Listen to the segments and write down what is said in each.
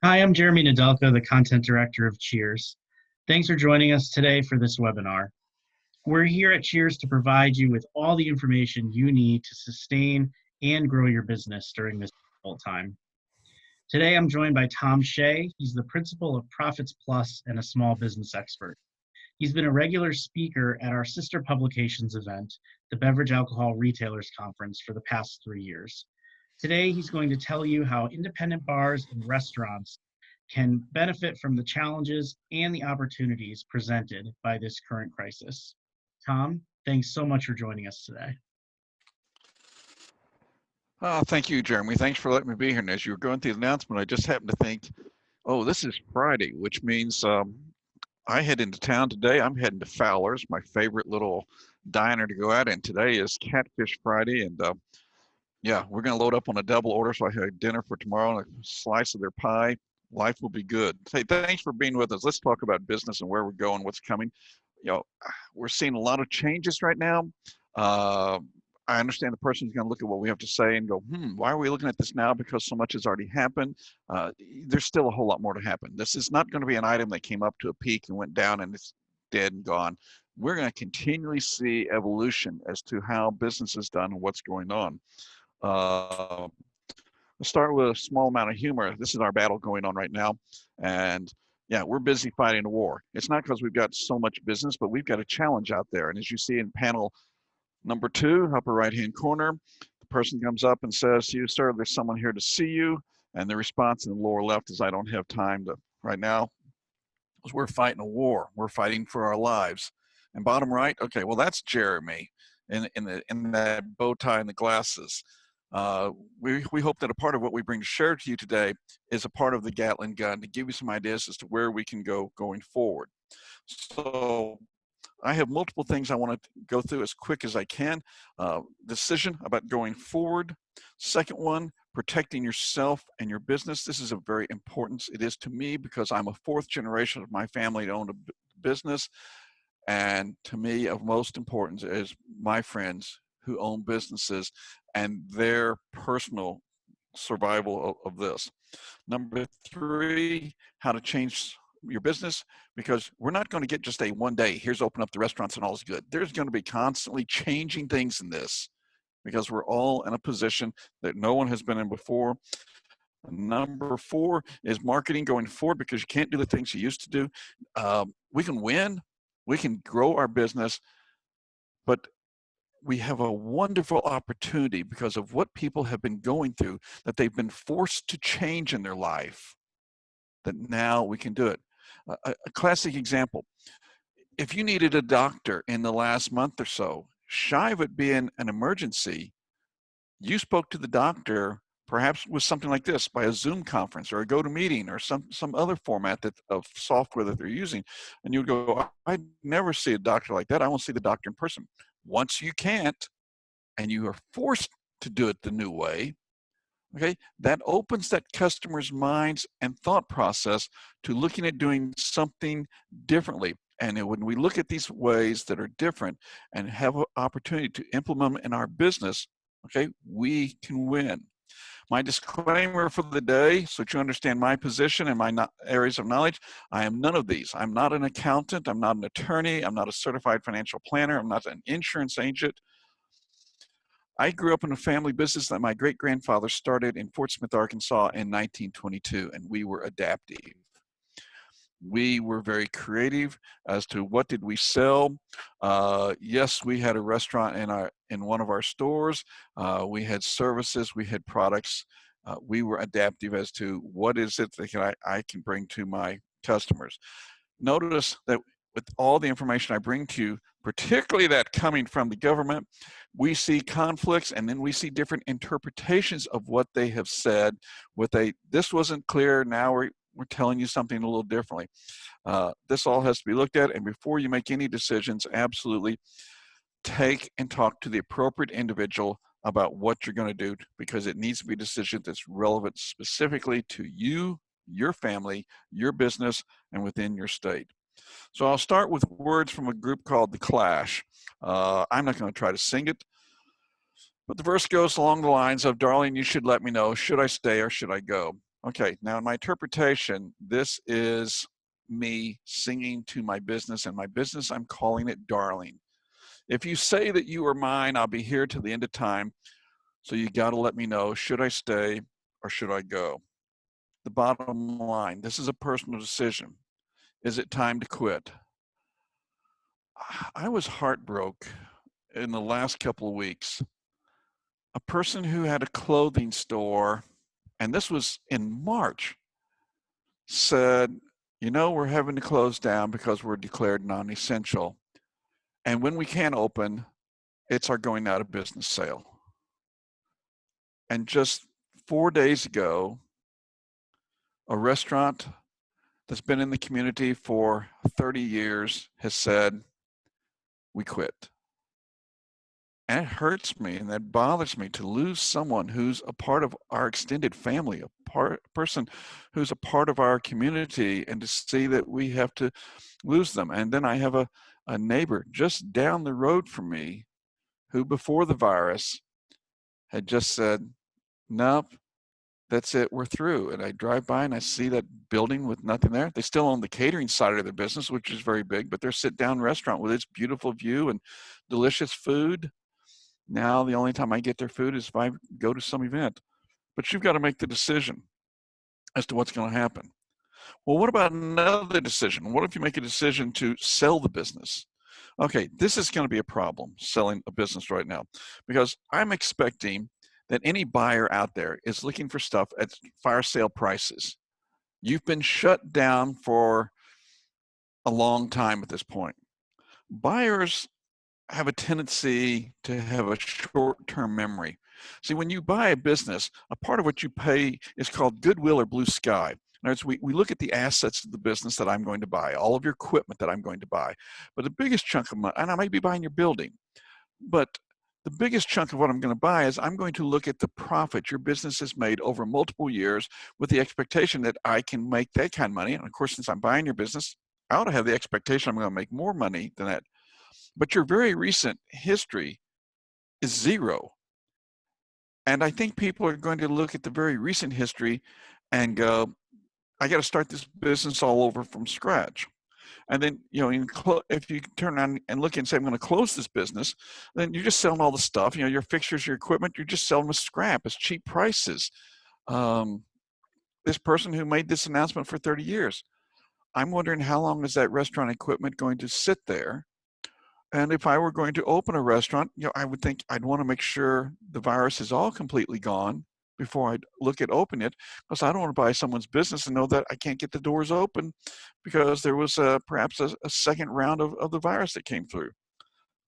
Hi, I'm Jeremy Nadelka, the Content Director of Cheers. Thanks for joining us today for this webinar. We're here at Cheers to provide you with all the information you need to sustain and grow your business during this difficult time. Today, I'm joined by Tom Shay. He's the principal of Profits Plus and a small business expert. He's been a regular speaker at our sister publications event, the Beverage Alcohol Retailers Conference, for the past 3 years. Today, he's going to tell you how independent bars and restaurants can benefit from the challenges and the opportunities presented by this current crisis. Tom, thanks so much for joining us today. Thank you, Jeremy. Thanks for letting me be here. And as you were going through the announcement, I just happened to think, oh, this is Friday, which means I head into town today. I'm heading to Fowler's, my favorite little diner to go out in. Today is Catfish Friday, and yeah, we're going to load up on a double order. So I have dinner for tomorrow and a slice of their pie. Life will be good. Hey, thanks for being with us. Let's talk about business and where we're going, what's coming. We're seeing a lot of changes right now. I understand the person's going to look at what we have to say and go, why are we looking at this now? Because so much has already happened. There's still a whole lot more to happen. This is not going to be an item that came up to a peak and went down and it's dead and gone. We're going to continually see evolution as to how business is done and what's going on. Let's start with a small amount of humor. This is our battle going on right now. And yeah, we're busy fighting a war. It's not because we've got so much business, but we've got a challenge out there. And as you see in panel number 2, upper right-hand corner, the person comes up and says to you, sir, there's someone here to see you. And the response in the lower left is, I don't have time to, right now, because we're fighting a war. We're fighting for our lives. And bottom right, okay, well, that's Jeremy in that bow tie and the glasses. We hope that a part of what we bring to share to you today is a part of the Gatling gun to give you some ideas as to where we can go going forward. So I have multiple things I want to go through as quick as I can. Decision about going forward. Second one, protecting yourself and your business. This is a very important. It is to me because I'm a 4th generation of my family to own a business. And to me, of most importance is my friends who own businesses and their personal survival of this. Number 3, how to change your business, because we're not going to get just a one day, here's open up the restaurants and all is good. There's going to be constantly changing things in this because we're all in a position that no one has been in before. Number 4 is marketing going forward, because you can't do the things you used to do. We can win, we can grow our business, but we have a wonderful opportunity because of what people have been going through, that they've been forced to change in their life, that now we can do it. A classic example, if you needed a doctor in the last month or so, shy of it being an emergency, you spoke to the doctor perhaps with something like this, by a Zoom conference or a GoToMeeting or some other format of software that they're using, and you would go, I'd never see a doctor like that. I won't see the doctor in person. Once you can't, and you are forced to do it the new way, okay, that opens that customer's minds and thought process to looking at doing something differently. And when we look at these ways that are different and have an opportunity to implement them in our business, okay, we can win. My disclaimer for the day, so that you understand my position and my areas of knowledge, I am none of these. I'm not an accountant, I'm not an attorney, I'm not a certified financial planner, I'm not an insurance agent. I grew up in a family business that my great-grandfather started in Fort Smith, Arkansas in 1922, and we were adaptive. We were very creative as to what did we sell. Yes, we had a restaurant in one of our stores. We had services, we had products. We were adaptive as to what is it that I can bring to my customers. Notice that with all the information I bring to you, particularly that coming from the government, we see conflicts, and then we see different interpretations of what they have said. This wasn't clear, now we're telling you something a little differently. This all has to be looked at, and before you make any decisions, absolutely take and talk to the appropriate individual about what you're going to do, because it needs to be a decision that's relevant specifically to you, your family, your business, and within your state. So I'll start with words from a group called The Clash. I'm not going to try to sing it, but the verse goes along the lines of, darling, you should let me know, should I stay or should I go? Okay, now in my interpretation, this is me singing to my business, and my business, I'm calling it darling. If you say that you are mine, I'll be here till the end of time. So you got to let me know, should I stay or should I go? The bottom line, this is a personal decision. Is it time to quit? I was heartbroken in the last couple of weeks. A person who had a clothing store, and this was in March, said, you know, we're having to close down because we're declared non-essential. And when we can't open, it's our going out of business sale. And just 4 days ago, a restaurant that's been in the community for 30 years has said, we quit. And it hurts me and that bothers me to lose someone who's a part of our extended family, a person who's a part of our community, and to see that we have to lose them. And then I have a neighbor just down the road from me who before the virus had just said, nope, that's it, we're through. And I drive by and I see that building with nothing there. They still own the catering side of their business, which is very big, but their sit-down restaurant with its beautiful view and delicious food. Now the only time I get their food is if I go to some event. But you've got to make the decision as to what's going to happen. Well, what about another decision? What if you make a decision to sell the business? Okay, this is going to be a problem, selling a business right now, because I'm expecting that any buyer out there is looking for stuff at fire sale prices. You've been shut down for a long time at this point. Buyers have a tendency to have a short-term memory. See, when you buy a business, a part of what you pay is called goodwill or blue sky. In other words, we look at the assets of the business that I'm going to buy, all of your equipment that I'm going to buy. But the biggest chunk of money, and I might be buying your building, but the biggest chunk of what I'm going to buy is I'm going to look at the profit your business has made over multiple years with the expectation that I can make that kind of money. And of course, since I'm buying your business, I ought to have the expectation I'm going to make more money than that. But your very recent history is zero. And I think people are going to look at the very recent history and go, I got to start this business all over from scratch. And then, you know, if you turn around and look and say, I'm going to close this business, then you're just selling all the stuff, you know, your fixtures, your equipment, you're just selling with scrap, it's cheap prices. This person who made this announcement for 30 years, I'm wondering how long is that restaurant equipment going to sit there? And if I were going to open a restaurant, you know, I would think I'd want to make sure the virus is all completely gone before I'd look at opening it, because I don't want to buy someone's business and know that I can't get the doors open because there was perhaps a second round of the virus that came through.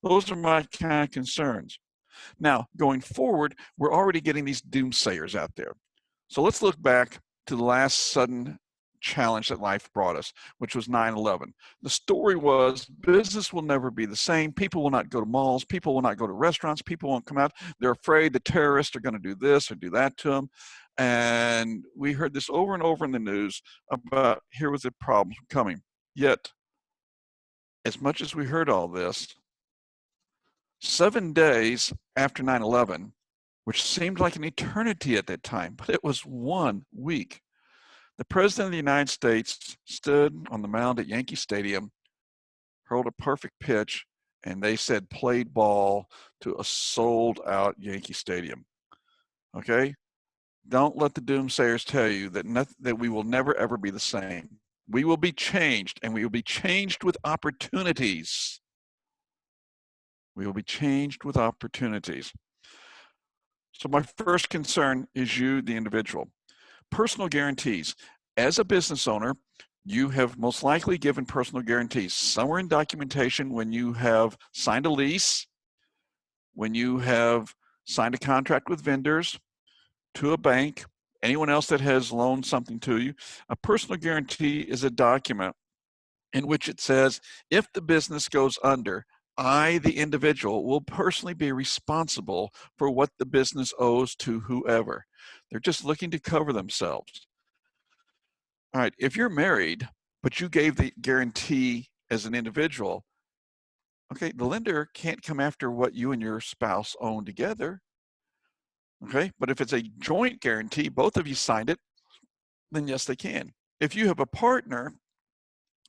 Those are my kind of concerns. Now, going forward, we're already getting these doomsayers out there. So let's look back to the last sudden challenge that life brought us, which was 9/11. The story was business will never be the same. People will not go to malls. People will not go to restaurants. People won't come out. They're afraid the terrorists are going to do this or do that to them. And we heard this over and over in the news about here was the problem coming. Yet, as much as we heard all this, 7 days after 9/11, which seemed like an eternity at that time, but it was 1 week, the President of the United States stood on the mound at Yankee Stadium, hurled a perfect pitch, and they said played ball to a sold-out Yankee Stadium. Okay? Don't let the doomsayers tell you that we will never, ever be the same. We will be changed, and we will be changed with opportunities. We will be changed with opportunities. So my first concern is you, the individual. Personal guarantees. As a business owner, you have most likely given personal guarantees somewhere in documentation when you have signed a lease, when you have signed a contract with vendors, to a bank, anyone else that has loaned something to you. A personal guarantee is a document in which it says, if the business goes under, I, the individual, will personally be responsible for what the business owes to whoever. They're just looking to cover themselves. All right, if you're married, but you gave the guarantee as an individual, okay, the lender can't come after what you and your spouse own together. Okay, but if it's a joint guarantee, both of you signed it, then yes, they can. If you have a partner,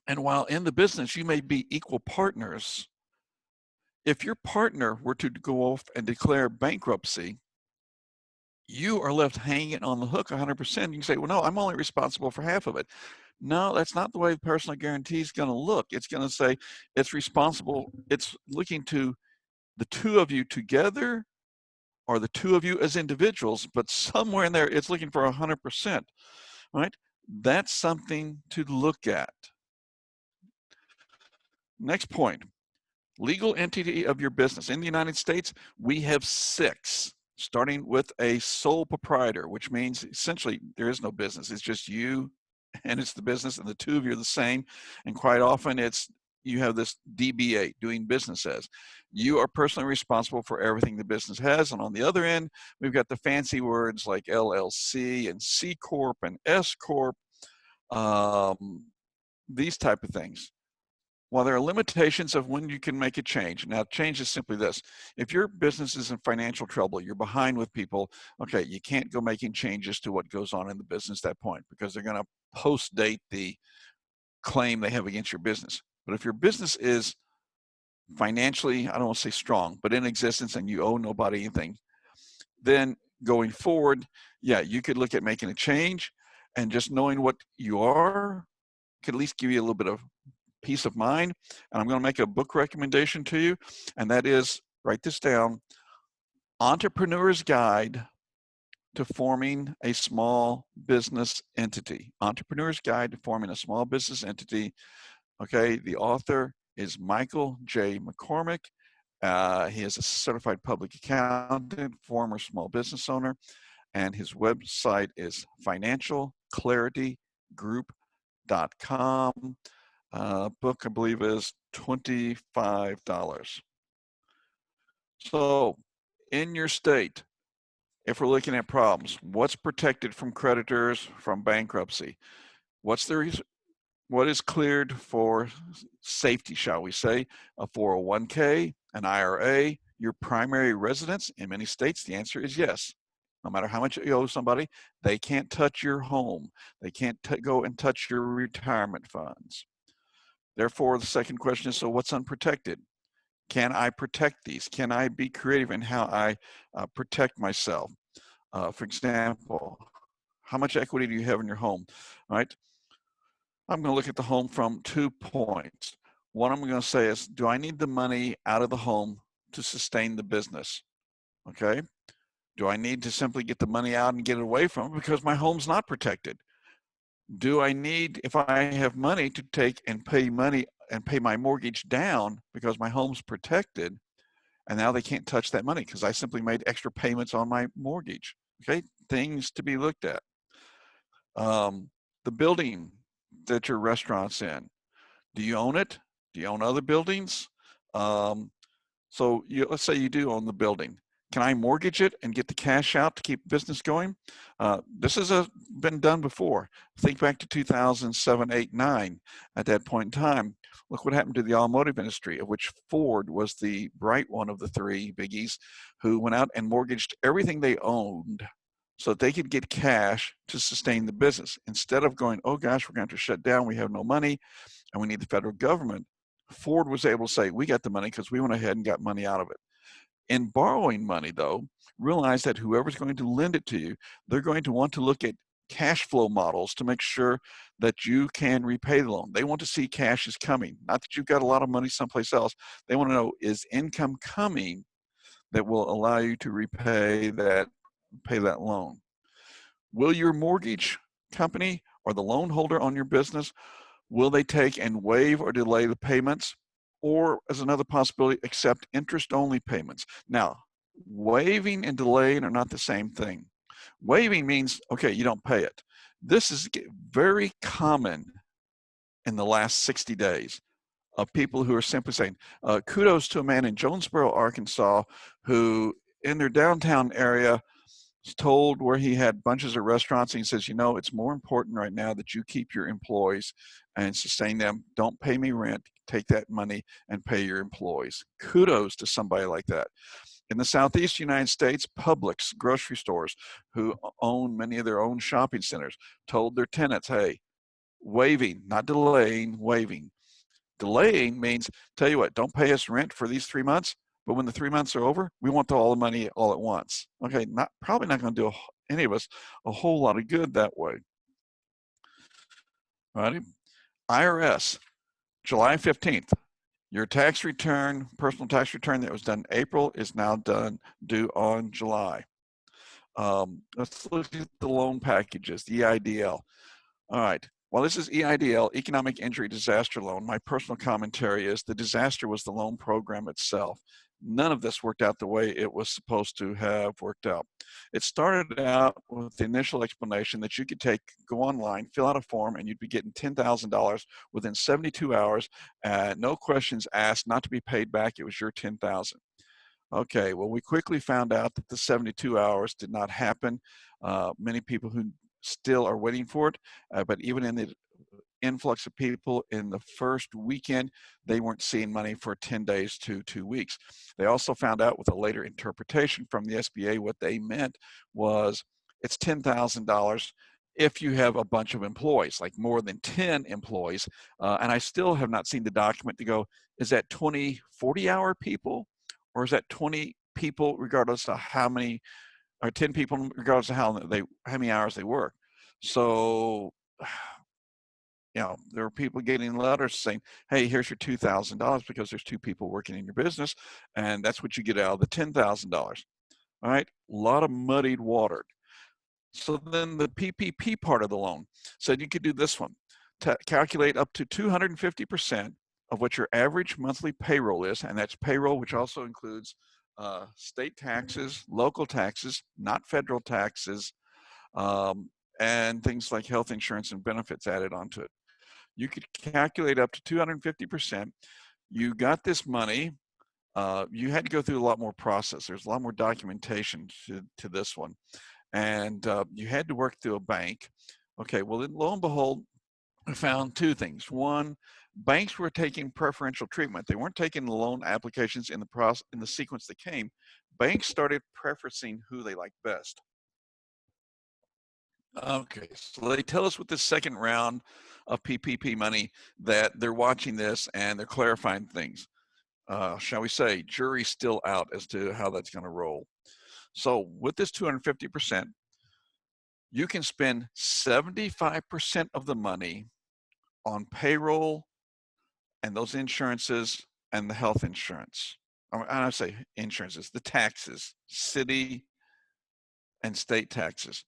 and while in the business, you may be equal partners, if your partner were to go off and declare bankruptcy, you are left hanging on the hook 100%. You can say, well, no, I'm only responsible for half of it. No, that's not the way the personal guarantee is going to look. It's going to say it's responsible. It's looking to the two of you together or the two of you as individuals, but somewhere in there, it's looking for 100%, right? That's something to look at. Next point, legal entity of your business. In the United States, we have 6, starting with a sole proprietor, which means essentially there is no business. It's just you and it's the business, and the two of you are the same. And quite often it's, you have this DBA, doing business as. You are personally responsible for everything the business has. And on the other end, we've got the fancy words like LLC and C Corp and S Corp, these type of things. While there are limitations of when you can make a change, now change is simply this. If your business is in financial trouble, you're behind with people, okay, you can't go making changes to what goes on in the business at that point because they're going to post-date the claim they have against your business. But if your business is financially, I don't want to say strong, but in existence and you owe nobody anything, then going forward, yeah, you could look at making a change, and just knowing what you are could at least give you a little bit of peace of mind. And I'm going to make a book recommendation to you, and that is, write this down, Entrepreneur's Guide to Forming a Small Business Entity. Entrepreneur's Guide to Forming a Small Business Entity. Okay, the author is Michael J. McCormick. He is a certified public accountant, former small business owner, and his website is financialclaritygroup.com. Book, I believe, is $25. So in your state, if we're looking at problems, what's protected from creditors from bankruptcy? What is cleared for safety, shall we say? A 401k, an IRA, your primary residence? In many states, the answer is yes. No matter how much you owe somebody, they can't touch your home. They can't go and touch your retirement funds. Therefore, the second question is, so what's unprotected? Can I protect these? Can I be creative in how I protect myself? For example, how much equity do you have in your home? All right. I'm going to look at the home from 2 points. One, I'm going to say is, do I need the money out of the home to sustain the business? Okay. Do I need to simply get the money out and get it away from it because my home's not protected? Do I need, if I have money, to take and pay money and pay my mortgage down because my home's protected, and now they can't touch that money because I simply made extra payments on my mortgage? Okay, things to be looked at. The building that your restaurant's in, do you own it? Do you own other buildings? So let's say you do own the building. Can I mortgage it and get the cash out to keep business going? This has been done before. Think back to 2007, 8, 9. At that point in time, look what happened to the automotive industry, of which Ford was the bright one of the 3 biggies, who went out and mortgaged everything they owned so that they could get cash to sustain the business. Instead of going, oh gosh, we're going to have to shut down, we have no money, and we need the federal government, Ford was able to say, we got the money because we went ahead and got money out of it. In borrowing money, though, realize that whoever's going to lend it to you, they're going to want to look at cash flow models to make sure that you can repay the loan. They want to see cash is coming, not that you've got a lot of money someplace else. They want to know, is income coming that will allow you to pay that loan? Will your mortgage company or the loan holder on your business, will they take and waive or delay the payments? Or, as another possibility, accept interest-only payments? Now, waiving and delaying are not the same thing. Waiving means, okay, you don't pay it. This is very common in the last 60 days of people who are simply saying, kudos to a man in Jonesboro, Arkansas, who in their downtown area was told where he had bunches of restaurants, and he says, you know, it's more important right now that you keep your employees and sustain them. Don't pay me rent. Take that money and pay your employees. Kudos to somebody like that. In the Southeast United States, Publix, grocery stores who own many of their own shopping centers, told their tenants, hey, waiving, not delaying, waiving. Delaying means, tell you what, don't pay us rent for these 3 months, but when the 3 months are over, we want all the money all at once. Okay, probably not going to do any of us a whole lot of good that way. Right? IRS, July 15th. Your tax return, personal tax return that was done in April is now due on July. Let's look at the loan packages, the EIDL. All right. While this is EIDL, Economic Injury Disaster Loan, my personal commentary is the disaster was the loan program itself. None of this worked out the way it was supposed to have worked out. It started out with the initial explanation that you could go online, fill out a form, and you'd be getting $10,000 within 72 hours, no questions asked, not to be paid back. It was your $10,000. Okay, well, we quickly found out that the 72 hours did not happen. Many people who still are waiting for it, but even in the influx of people in the first weekend, they weren't seeing money for 10 days to 2 weeks. They also found out with a later interpretation from the SBA what they meant was it's $10,000 if you have a bunch of employees, like more than 10 employees. And I still have not seen the document to go, is that 20 40-hour people, or is that 20 people regardless of how many, or 10 people regardless of how many hours they work? So, there are people getting letters saying, hey, here's your $2,000 because there's 2 people working in your business, and that's what you get out of the $10,000. All right, a lot of muddied water. So then the PPP part of the loan said you could do this one, calculate up to 250% of what your average monthly payroll is, and that's payroll, which also includes state taxes, local taxes, not federal taxes, and things like health insurance and benefits added onto it. You could calculate up to 250%. You got this money. You had to go through a lot more process. There's a lot more documentation to this one. And you had to work through a bank. Okay, well, then lo and behold, we found 2 things. One, banks were taking preferential treatment. They weren't taking the loan applications in the sequence that came. Banks started preferencing who they liked best. Okay, so they tell us with this second round of PPP money that they're watching this and they're clarifying things. Shall we say, jury's still out as to how that's going to roll. So with this 250%, you can spend 75% of the money on payroll and those insurances and the health insurance. I say insurances, the taxes, city and state taxes.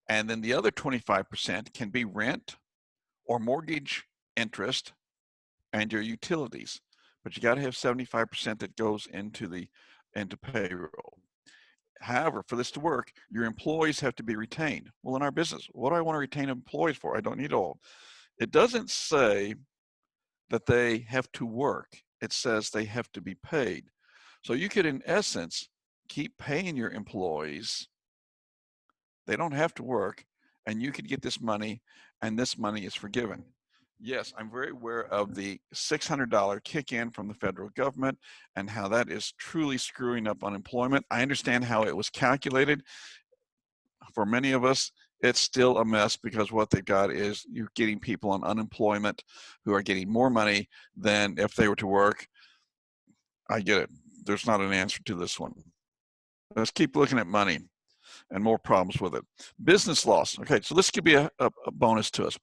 And then the other 25% can be rent or mortgage interest and your utilities. But you got to have 75% that goes into payroll. However, for this to work, your employees have to be retained. Well, in our business, what do I want to retain employees for? I don't need all. It doesn't say that they have to work. It says they have to be paid. So you could, in essence, keep paying your employees. They don't have to work, and you could get this money, and this money is forgiven. Yes, I'm very aware of the $600 kick-in from the federal government and how that is truly screwing up unemployment. I understand how it was calculated. For many of us, it's still a mess because what they've got is you're getting people on unemployment who are getting more money than if they were to work. I get it. There's not an answer to this one. Let's keep looking at money and more problems with it. Business loss. Okay, so this could be a bonus to us.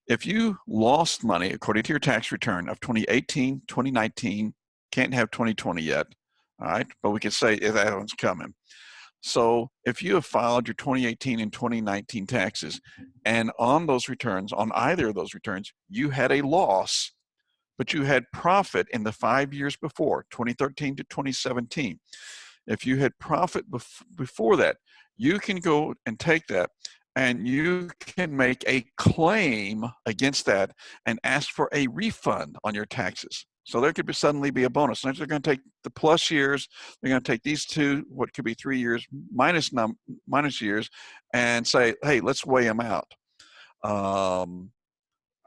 If you lost money, according to your tax return of 2018, 2019, can't have 2020 yet, all right, but we can say that one's coming. So if you have filed your 2018 and 2019 taxes, and on those returns, on either of those returns, you had a loss, but you had profit in the 5 years before, 2013 to 2017. If you had profit before that, you can go and take that and you can make a claim against that and ask for a refund on your taxes. So there could suddenly be a bonus. Next, they're going to take the plus years. They're going to take these 2, what could be 3 years minus years, and say, hey, let's weigh them out. I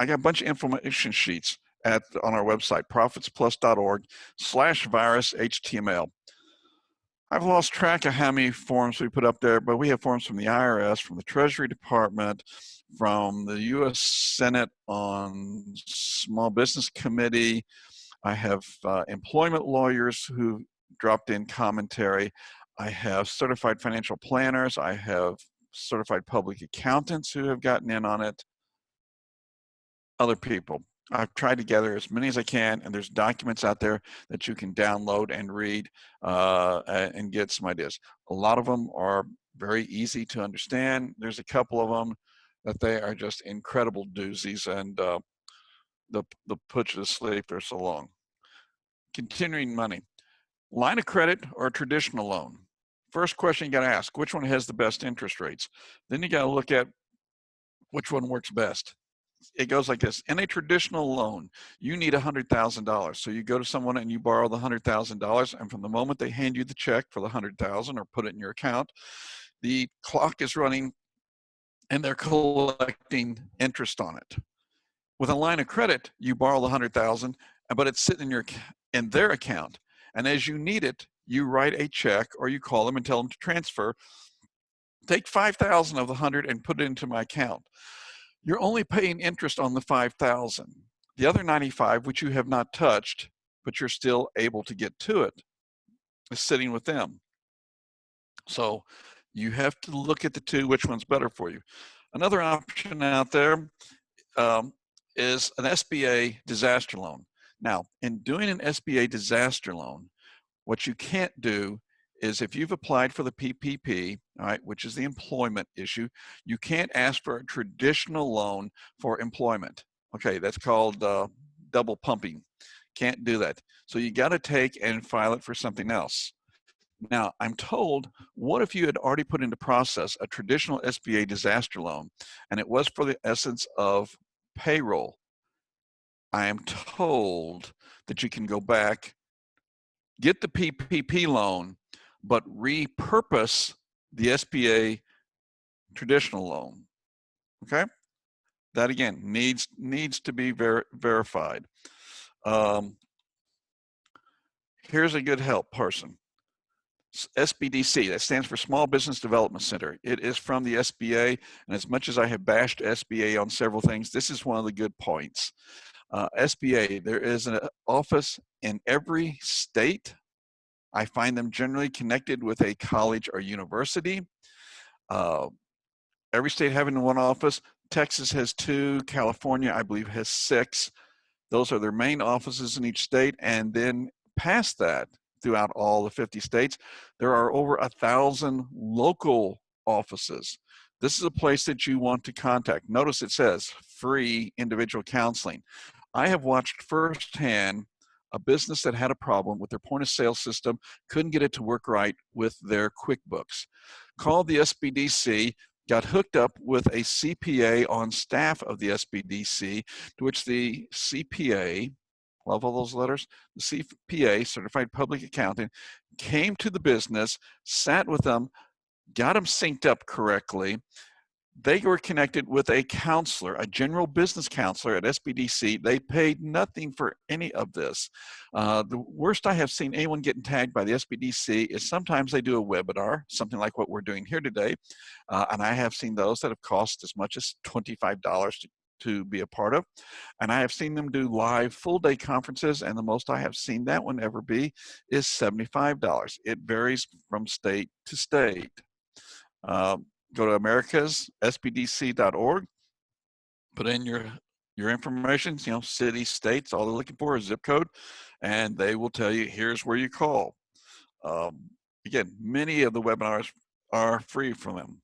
got a bunch of information sheets on our website, profitsplus.org/virus HTML. I've lost track of how many forms we put up there, but we have forms from the IRS, from the Treasury Department, from the U.S. Senate on Small Business Committee. I have employment lawyers who dropped in commentary. I have certified financial planners. I have certified public accountants who have gotten in on it. Other people. I've tried to gather as many as I can, and there's documents out there that you can download and read and get some ideas. A lot of them are very easy to understand. There's a couple of them that they are just incredible doozies, and they'll put you to sleep. They're so long. Continuing money. Line of credit or traditional loan? First question you got to ask, which one has the best interest rates? Then you got to look at which one works best. It goes like this. In a traditional loan, you need $100,000. So you go to someone and you borrow the $100,000, and from the moment they hand you the check for the $100,000 or put it in your account, the clock is running and they're collecting interest on it. With a line of credit, you borrow the $100,000, but it's sitting in their account. And as you need it, you write a check or you call them and tell them to transfer. Take 5,000 of the 100 and put it into my account. You're only paying interest on the 5,000. The other 95, which you have not touched, but you're still able to get to it, is sitting with them. So you have to look at the two, which one's better for you. Another option out there is an SBA disaster loan. Now, in doing an SBA disaster loan, what you can't do is if you've applied for the PPP, all right, which is the employment issue, you can't ask for a traditional loan for employment. Okay, that's called double pumping. Can't do that. So you got to take and file it for something else. Now, I'm told, what if you had already put into process a traditional SBA disaster loan, and it was for the essence of payroll? I am told that you can go back, get the PPP loan, but repurpose the SBA traditional loan. Okay, that again needs to be verified. Here's a good help person. SBDC, that stands for Small Business Development Center. It is from the SBA, and as much as I have bashed SBA on several things, this is one of the good points. SBA, there is an office in every state. I find them generally connected with a college or university. Every state having one office. Texas has 2, California, I believe, has 6. Those are their main offices in each state, and then past that, throughout all the 50 states, there are over 1,000 local offices. This is a place that you want to contact. Notice it says free individual counseling. I have watched firsthand a business that had a problem with their point of sale system, couldn't get it to work right with their QuickBooks. Called the SBDC, got hooked up with a CPA on staff of the SBDC, to which the CPA, love all those letters, the CPA, Certified Public Accountant, came to the business, sat with them, got them synced up correctly. They were connected with a counselor, a general business counselor at SBDC. They paid nothing for any of this. The worst I have seen anyone getting tagged by the SBDC is sometimes they do a webinar, something like what we're doing here today. And I have seen those that have cost as much as $25 to be a part of. And I have seen them do live full-day conferences, and the most I have seen that one ever be is $75. It varies from state to state. Go to americassbdc.org, put in your information, city, states, all they're looking for is zip code, and they will tell you, here's where you call. Again, many of the webinars are free from them.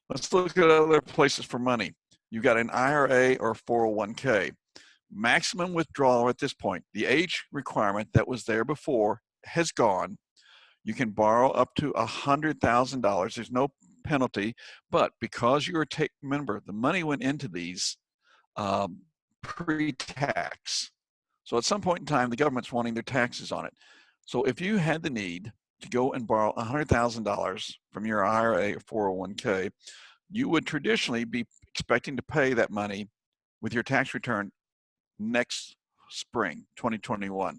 Let's look at other places for money. You've got an IRA or 401k. Maximum withdrawal at this point. The age requirement that was there before has gone. You can borrow up to $100,000. There's no penalty, but because you are remember, the money went into these pre-tax. So at some point in time, the government's wanting their taxes on it. So if you had the need to go and borrow $100,000 from your IRA or 401k, you would traditionally be expecting to pay that money with your tax return next spring, 2021.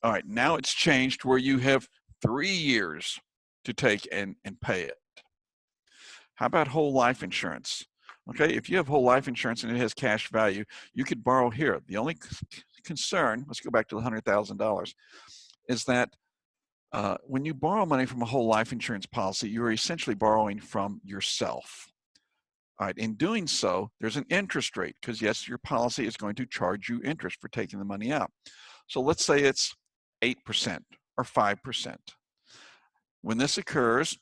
All right, now it's changed where you have 3 years to take and pay it. How about whole life insurance? Okay, if you have whole life insurance and it has cash value, you could borrow here. The only concern, let's go back to the $100,000, is that when you borrow money from a whole life insurance policy, you're essentially borrowing from yourself. All right, in doing so, there's an interest rate because yes, your policy is going to charge you interest for taking the money out. So let's say it's 8% or 5%. When this occurs,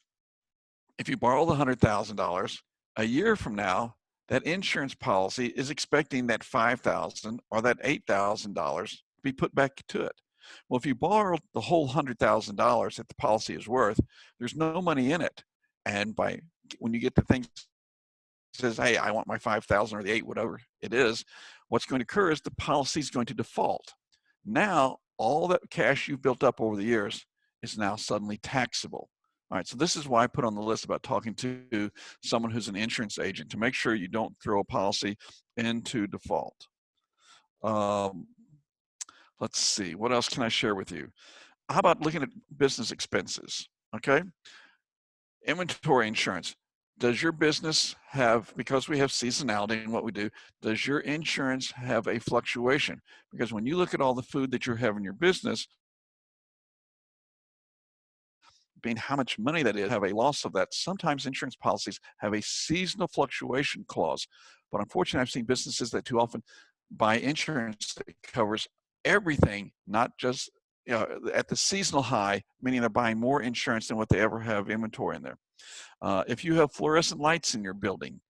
if you borrow the $100,000, a year from now, that insurance policy is expecting that $5,000 or that $8,000 to be put back to it. Well, if you borrowed the whole $100,000 that the policy is worth, there's no money in it. And when you get the thing says, hey, I want my 5,000 or the 8, whatever it is, what's going to occur is the policy is going to default. Now, all that cash you've built up over the years is now suddenly taxable. All right, so this is why I put on the list about talking to someone who's an insurance agent to make sure you don't throw a policy into default. Let's see, what else can I share with you? How about looking at business expenses, okay? Inventory insurance. Does your business have, because we have seasonality in what we do, does your insurance have a fluctuation? Because when you look at all the food that you have in your business, being how much money that is, have a loss of that. Sometimes insurance policies have a seasonal fluctuation clause. But unfortunately, I've seen businesses that too often buy insurance that covers everything, not just at the seasonal high, meaning they're buying more insurance than what they ever have inventory in there. If you have fluorescent lights in your building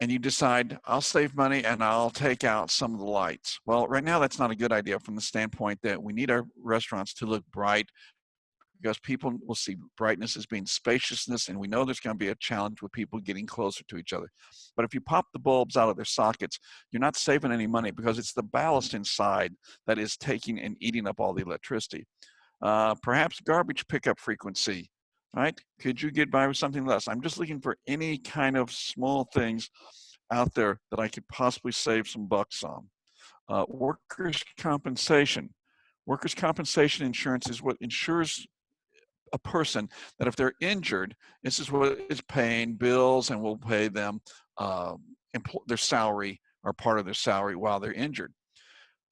and you decide, I'll save money and I'll take out some of the lights. Well, right now, that's not a good idea from the standpoint that we need our restaurants to look bright because people will see brightness as being spaciousness, and we know there's going to be a challenge with people getting closer to each other. But if you pop the bulbs out of their sockets, you're not saving any money because it's the ballast inside that is taking and eating up all the electricity. Perhaps garbage pickup frequency. Right? Could you get by with something less? I'm just looking for any kind of small things out there that I could possibly save some bucks on. Workers' compensation. Workers' compensation insurance is what insures a person that if they're injured, this is what is paying bills and will pay them their salary or part of their salary while they're injured.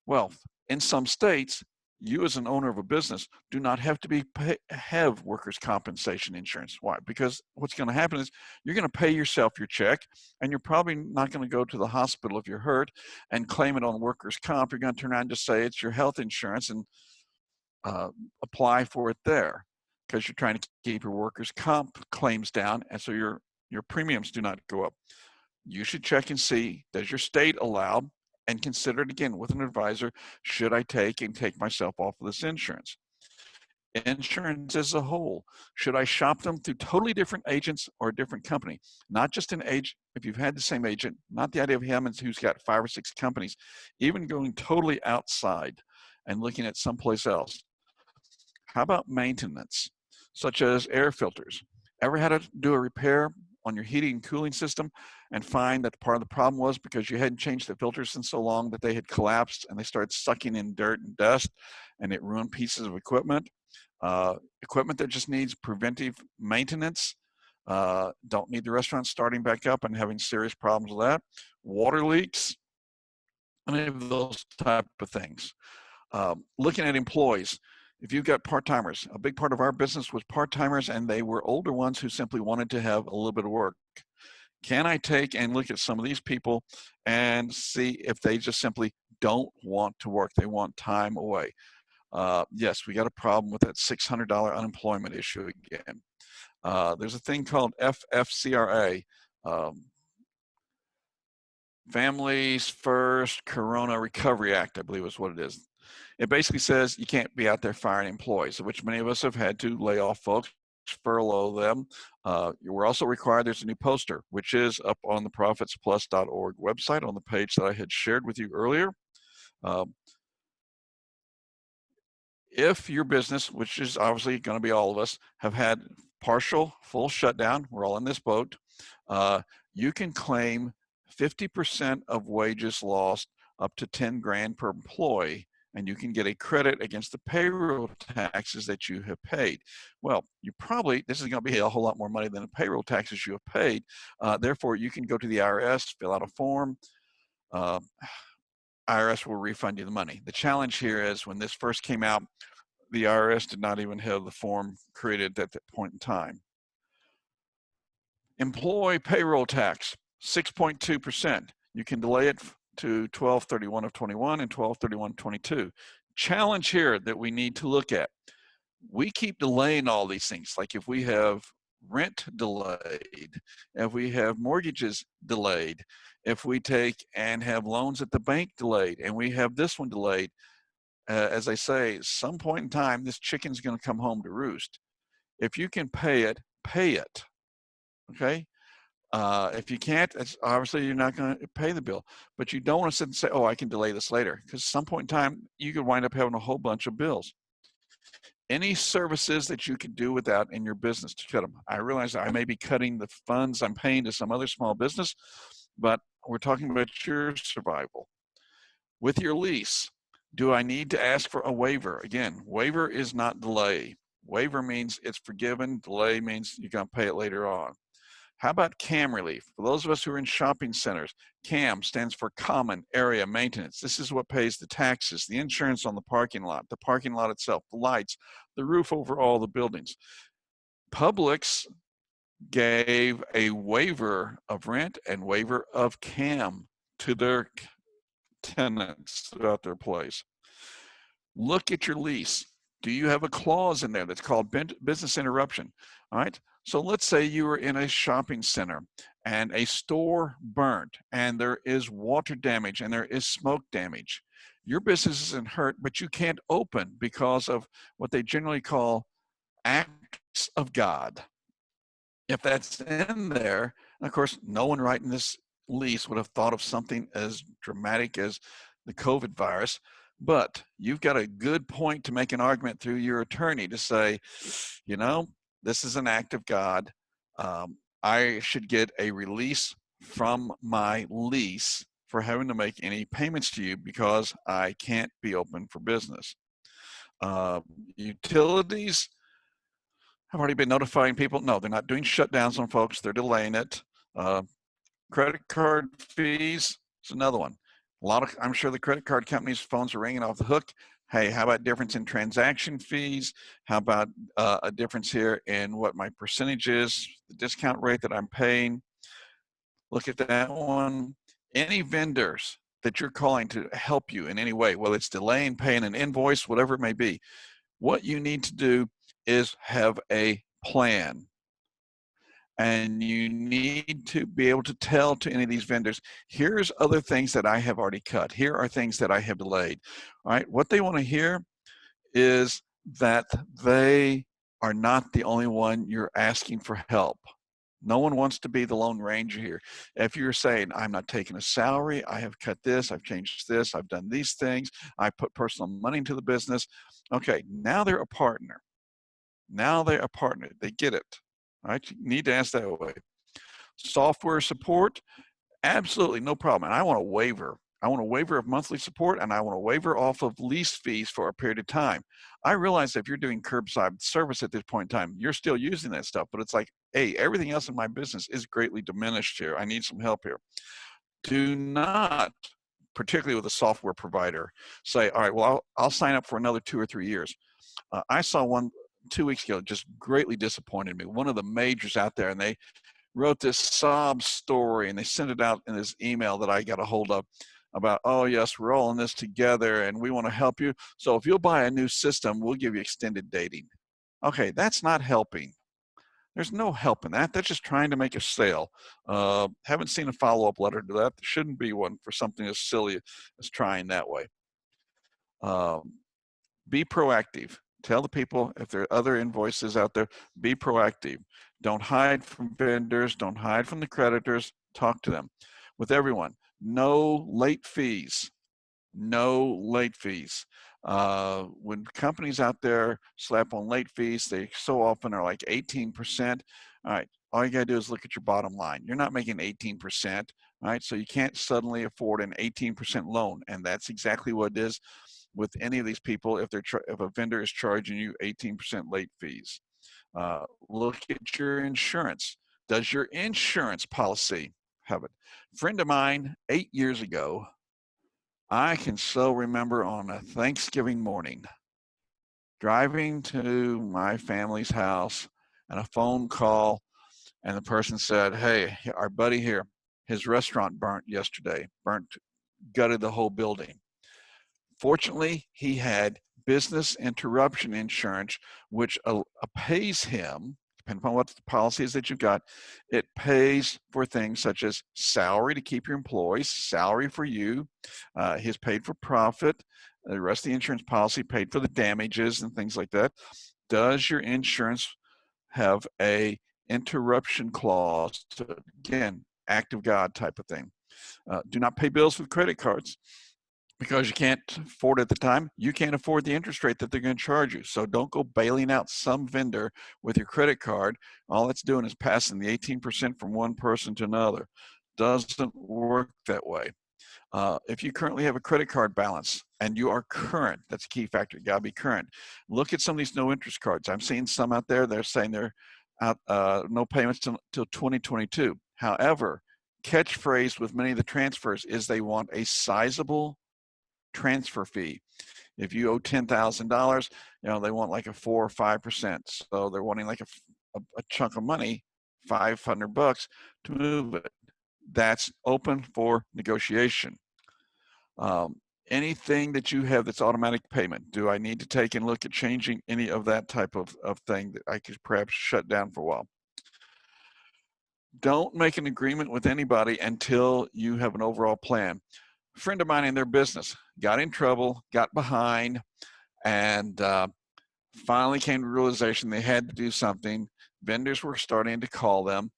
Well, in some states, you as an owner of a business do not have to have workers' compensation insurance. Why? Because what's going to happen is you're going to pay yourself your check, and you're probably not going to go to the hospital if you're hurt and claim it on workers' comp. You're going to turn around and just say it's your health insurance and apply for it there because you're trying to keep your workers' comp claims down, and so your premiums do not go up. You should check and see, does your state allow, and consider it again with an advisor, should I take myself off of this insurance? Insurance as a whole, should I shop them through totally different agents or a different company? Not just an agent, if you've had the same agent, not the idea of him who's got 5 or 6 companies, even going totally outside and looking at someplace else. How about maintenance, such as air filters? Ever had to do a repair on your heating and cooling system and find that part of the problem was because you hadn't changed the filters in so long that they had collapsed and they started sucking in dirt and dust and it ruined pieces of equipment? Equipment that just needs preventive maintenance. Don't need the restaurant starting back up and having serious problems with that. Water leaks, any of those type of things. Looking at employees, if you've got part-timers, a big part of our business was part-timers, and they were older ones who simply wanted to have a little bit of work. Can I take and look at some of these people and see if they just simply don't want to work? They want time away. Yes, we got a problem with that $600 unemployment issue again. There's a thing called FFCRA, Families First Corona Recovery Act, I believe is what it is. It basically says you can't be out there firing employees, which many of us have had to lay off folks, furlough them. We're also required, there's a new poster, which is up on the profitsplus.org website on the page that I had shared with you earlier. If your business, which is obviously going to be all of us, have had partial, full shutdown, we're all in this boat, you can claim 50% of wages lost up to 10 grand per employee and you can get a credit against the payroll taxes that you have paid. Well, this is going to be a whole lot more money than the payroll taxes you have paid. Therefore, you can go to the IRS, fill out a form. IRS will refund you the money. The challenge here is when this first came out, the IRS did not even have the form created at that point in time. Employee payroll tax, 6.2%. You can delay it to 12/31 of 21 and 12/31 of 22. Challenge here that we need to look at. We keep delaying all these things. Like if we have rent delayed, if we have mortgages delayed, if we take and have loans at the bank delayed, and we have this one delayed, as I say, some point in time, this chicken's going to come home to roost. If you can pay it, pay it. Okay. If you can't, it's obviously you're not going to pay the bill. But you don't want to sit and say, "Oh, I can delay this later," because at some point in time, you could wind up having a whole bunch of bills. Any services that you can do without in your business, to cut them. I realize I may be cutting the funds I'm paying to some other small business, but we're talking about your survival. With your lease, do I need to ask for a waiver? Again, waiver is not delay. Waiver means it's forgiven. Delay means you're going to pay it later on. How about CAM relief? For those of us who are in shopping centers, CAM stands for Common Area Maintenance. This is what pays the taxes, the insurance on the parking lot itself, the lights, the roof over all the buildings. Publix gave a waiver of rent and waiver of CAM to their tenants throughout their place. Look at your lease. Do you have a clause in there that's called business interruption? All right. So let's say you were in a shopping center and a store burnt and there is water damage and there is smoke damage. Your business isn't hurt, but you can't open because of what they generally call acts of God. If that's in there, and of course, no one writing this lease would have thought of something as dramatic as the COVID virus, but you've got a good point to make an argument through your attorney to say, you know, this is an act of God. I should get a release from my lease for having to make any payments to you because I can't be open for business. Utilities, I've already been notifying people. No, they're not doing shutdowns on folks. They're delaying it. Credit card fees is another one. I'm sure the credit card companies' phones are ringing off the hook. Hey, how about difference in transaction fees? How about a difference here in what my percentage is, the discount rate that I'm paying? Look at that one. Any vendors that you're calling to help you in any way, whether it's delaying paying an invoice, whatever it may be, what you need to do is have a plan. And you need to be able to tell to any of these vendors, here's other things that I have already cut. Here are things that I have delayed. All right, what they want to hear is that they are not the only one you're asking for help. No one wants to be the Lone Ranger here. If you're saying, I'm not taking a salary, I have cut this, I've changed this, I've done these things, I put personal money into the business. Okay, now they're a partner. Now they're a partner. They get it. All right, you need to ask that way. Software support, absolutely no problem. And I want a waiver. I want a waiver of monthly support, and I want a waiver off of lease fees for a period of time. I realize that if you're doing curbside service at this point in time, you're still using that stuff, but it's like, hey, everything else in my business is greatly diminished here. I need some help here. Do not, particularly with a software provider, say, all right, well, I'll sign up for another 2 or 3 years. I saw one 2 weeks ago, just greatly disappointed me. One of the majors out there, and they wrote this sob story and they sent it out in this email that I got a hold of about, oh yes, we're all in this together and we want to help you. So if you'll buy a new system, we'll give you extended dating. Okay, that's not helping. There's no help in that. That's just trying to make a sale. Haven't seen a follow-up letter to that. There shouldn't be one for something as silly as trying that way. Be proactive. Tell the people if there are other invoices out there, be proactive. Don't hide from vendors. Don't hide from the creditors. Talk to them. With everyone, no late fees. No late fees. When companies out there slap on late fees, they so often are like 18%. All right, all you gotta do is look at your bottom line. You're not making 18%, all right? So you can't suddenly afford an 18% loan, and that's exactly what it is. with any of these people if if a vendor is charging you 18% late fees. Look at your insurance. Does your insurance policy have it? Friend of mine, 8 years ago, I can so remember on a Thanksgiving morning, driving to my family's house and a phone call, and the person said, "Hey, our buddy here, his restaurant burnt yesterday, gutted the whole building." Fortunately, he had business interruption insurance, which pays him, depending upon what the policy is that you've got, it pays for things such as salary to keep your employees, salary for you, his paid for profit, the rest of the insurance policy paid for the damages and things like that. Does your insurance have a interruption clause to, again, act of God type of thing? Do not pay bills with credit cards, because you can't afford it at the time. You can't afford the interest rate that they're going to charge you. So don't go bailing out some vendor with your credit card. All it's doing is passing the 18% from one person to another. Doesn't work that way. If you currently have a credit card balance and you are current, that's a key factor. You got to be current. Look at some of these no interest cards. I'm seeing some out there. They're saying they're out, no payments till 2022. However, catchphrase with many of the transfers is they want a sizable transfer fee. If you owe $10,000, they want like a 4 or 5%. So they're wanting like a chunk of money, $500 to move it. That's open for negotiation. Anything that you have that's automatic payment, do I need to take and look at changing any of that type of thing that I could perhaps shut down for a while? Don't make an agreement with anybody until you have an overall plan. A friend of mine in their business got in trouble, got behind, and finally came to the realization they had to do something. Vendors were starting to call them,